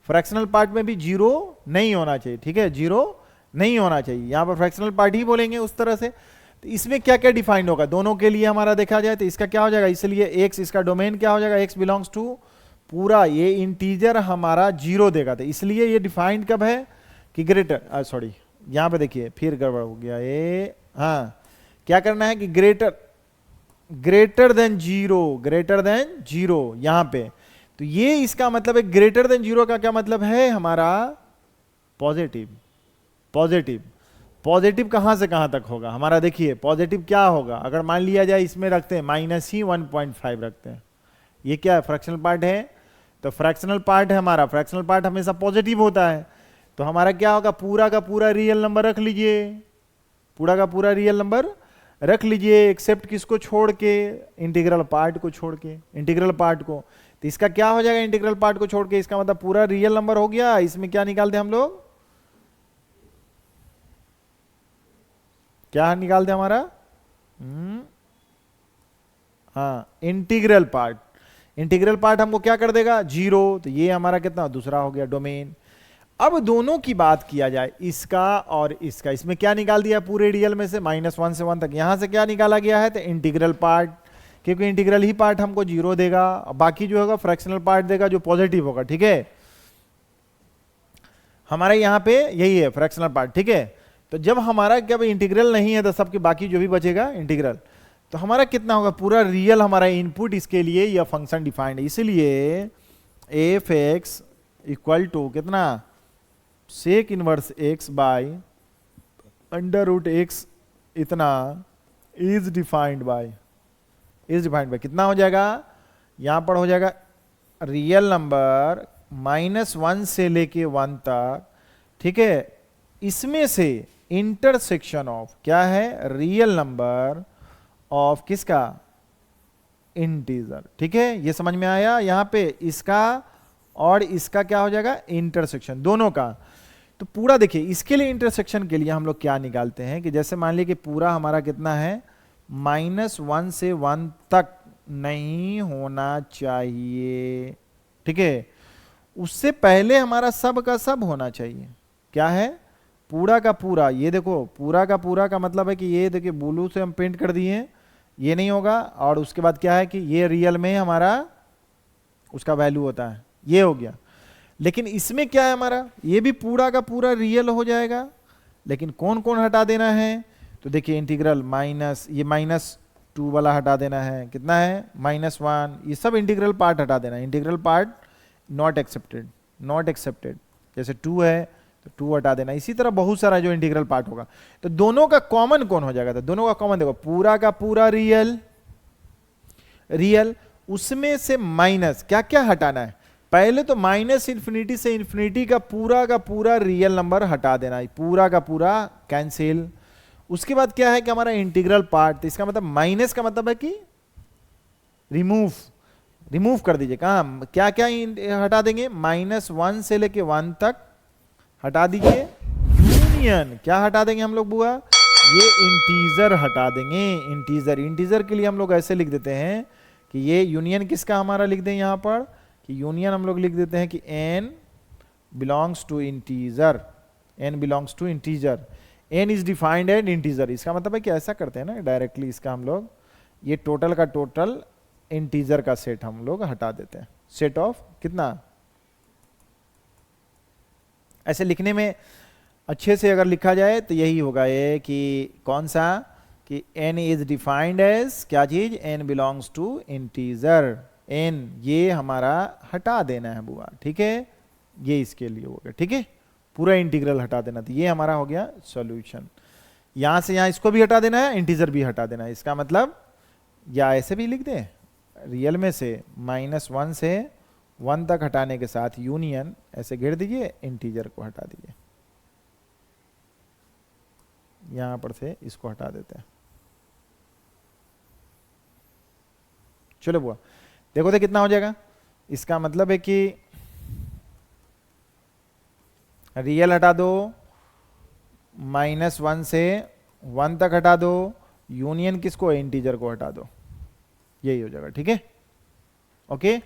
फ्रैक्शनल पार्ट में भी जीरो नहीं होना चाहिए, ठीक है, जीरो नहीं होना चाहिए, यहां पर फ्रैक्शनल पार्ट ही बोलेंगे उस तरह से। तो इसमें क्या क्या डिफाइंड होगा दोनों के लिए हमारा देखा जाए तो इसका क्या हो जाएगा, इसलिए एक्स, इसका डोमेन क्या हो जाएगा, एक्स बिलोंग्स टू पूरा ये इंटीजर हमारा जीरो देगा। तो इसलिए ये डिफाइंड कब है कि ग्रेटर, सॉरी यहां पे देखिए फिर गड़बड़ हो गया ये, हाँ क्या करना है कि greater than zero, greater than zero यहां पे। तो ये इसका मतलब है ग्रेटर देन जीरो का क्या मतलब है हमारा पॉजिटिव। पॉजिटिव पॉजिटिव कहां से कहां तक होगा हमारा, देखिए पॉजिटिव क्या होगा, अगर मान लिया जाए इसमें रखते हैं माइनस ही 1.5 रखते हैं, ये क्या है फ्रैक्शनल पार्ट है, तो फ्रैक्शनल पार्ट है हमारा, फ्रैक्शनल पार्ट हमेशा पॉजिटिव होता है। तो हमारा क्या होगा, पूरा का पूरा रियल नंबर रख लीजिए, पूरा का पूरा रियल नंबर रख लीजिए, एक्सेप्ट किसको छोड़ के, इंटीग्रल पार्ट को छोड़ के, इंटीग्रल पार्ट को। तो इसका क्या हो जाएगा, इंटीग्रल पार्ट को छोड़ के, इसका मतलब पूरा रियल नंबर हो गया। इसमें क्या निकालते हम लोग, क्या निकालते हमारा, हाँ इंटीग्रल पार्ट। इंटीग्रल पार्ट हमको क्या कर देगा, जीरो। तो ये हमारा कितना दूसरा हो गया डोमेन। अब दोनों की बात किया जाए, इसका और इसका, इसमें क्या निकाल दिया पूरे रियल में से -1 से 1 तक, यहां से क्या निकाला गया है, तो इंटीग्रल पार्ट, क्योंकि इंटीग्रल ही पार्ट हमको जीरो देगा, बाकी जो होगा फ्रैक्शनल पार्ट देगा जो पॉजिटिव होगा, ठीक है। हमारा यहां पे यही है फ्रैक्शनल पार्ट, ठीक है। तो जब हमारा क्या इंटीग्रल नहीं है तो सबके बाकी जो भी बचेगा इंटीग्रल, तो हमारा कितना होगा, पूरा रियल हमारा इनपुट इसके लिए यह फंक्शन डिफाइंड है। इसलिए एफ एक्स इक्वल टू कितना, sec inverse X by under root X इतना is defined by, is defined by कितना हो जाएगा, यहां पर हो जाएगा रियल नंबर -1 से लेके 1 तक, ठीक है। इसमें से इंटरसेक्शन ऑफ क्या है, रियल नंबर ऑफ किसका, इंटीजर, ठीक है। ये समझ में आया, यहां पे इसका और इसका क्या हो जाएगा, इंटरसेक्शन दोनों का। तो पूरा देखिए, इसके लिए इंटरसेक्शन के लिए हम लोग क्या निकालते हैं कि जैसे मान लीजिए कि पूरा हमारा कितना है, -1 से 1 तक नहीं होना चाहिए, ठीक है। उससे पहले हमारा सब का सब होना चाहिए, क्या है, पूरा का पूरा। ये देखो पूरा का मतलब है कि ये देखिए ब्लू से हम पेंट कर दिए, ये नहीं होगा। और उसके बाद क्या है कि ये रियल में हमारा उसका वैल्यू होता है, ये हो गया। लेकिन इसमें क्या है हमारा, ये भी पूरा का पूरा रियल हो जाएगा, लेकिन कौन कौन हटा देना है, तो देखिए इंटीग्रल माइनस, ये -2 वाला हटा देना है, कितना है -1, ये सब इंटीग्रल पार्ट हटा देना है। Integral part not accepted, not accepted, जैसे 2 है तो 2 हटा देना। इसी तरह बहुत सारा जो इंटीग्रल पार्ट होगा, तो दोनों का कॉमन कौन हो जाएगा, तो दोनों का कॉमन देखो, पूरा का पूरा रियल, रियल उसमें से माइनस क्या क्या हटाना है, पहले तो -∞ से इन्फिनिटी का पूरा रियल नंबर हटा देना है, पूरा का पूरा कैंसिल। उसके बाद क्या है कि हमारा इंटीग्रल पार्ट, तो इसका मतलब माइनस का मतलब है कि रिमूव, रिमूव कर दीजिए। कहां क्या क्या हटा देंगे, -1 से लेके 1 तक हटा दीजिए। यूनियन क्या हटा देंगे हम लोग बुआ, ये इंटीजर हटा देंगे। इंटीजर, इंटीजर के लिए हम लोग ऐसे लिख देते हैं कि ये यूनियन किसका हमारा लिख दें यहां पर, कि यूनियन हम लोग लिख देते हैं कि n belongs to integer, n belongs to integer, n is defined and integer. इसका मतलब है कि ऐसा करते हैं ना डायरेक्टली, इसका हम लोग ये टोटल का टोटल इंटीजर का सेट हम लोग हटा देते हैं, सेट ऑफ कितना, ऐसे लिखने में अच्छे से अगर लिखा जाए तो यही होगा ये कि कौन सा, कि n इज डिफाइंड एज क्या चीज, n belongs to integer, n ये हमारा हटा देना है बुआ, ठीक है। ये इसके लिए हो गया, ठीक है, पूरा इंटीग्रल हटा देना। तो ये हमारा हो गया सॉल्यूशन। यहां से यहां इसको भी हटा देना है, इंटीजर भी हटा देना है। इसका मतलब या ऐसे भी लिख दें, रियल में से -1 से 1 तक हटाने के साथ यूनियन ऐसे घेर दीजिए, इंटीजर को हटा दीजिए, यहां पर से इसको हटा देते हैं। चलो बुआ देखो तो कितना हो जाएगा, इसका मतलब है कि रियल हटा दो, -1 से 1 तक हटा दो, यूनियन किसको है, इंटीजर को हटा दो, यही हो जाएगा। ठीक है, ओके,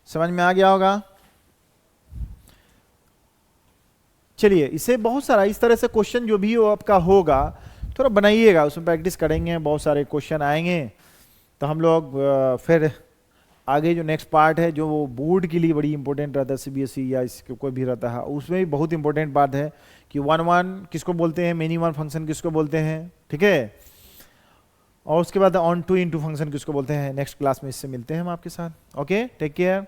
समझ में आ गया होगा। चलिए, इसे बहुत सारा इस तरह से क्वेश्चन जो भी हो आपका होगा थोड़ा बनाइएगा, उसमें प्रैक्टिस करेंगे, बहुत सारे क्वेश्चन आएंगे, तो हम लोग फिर आगे जो नेक्स्ट पार्ट है जो वो बोर्ड के लिए बड़ी इंपॉर्टेंट रहता है, सीबीएसई या इसके कोई भी रहता है, उसमें भी बहुत इंपॉर्टेंट बात है कि वन वन किसको बोलते हैं, मेनी वन फंक्शन किसको बोलते हैं। ठीक है, और उसके बाद onto into function किसको बोलते हैं। नेक्स्ट क्लास में इससे मिलते हैं हम आपके साथ। Okay, take care.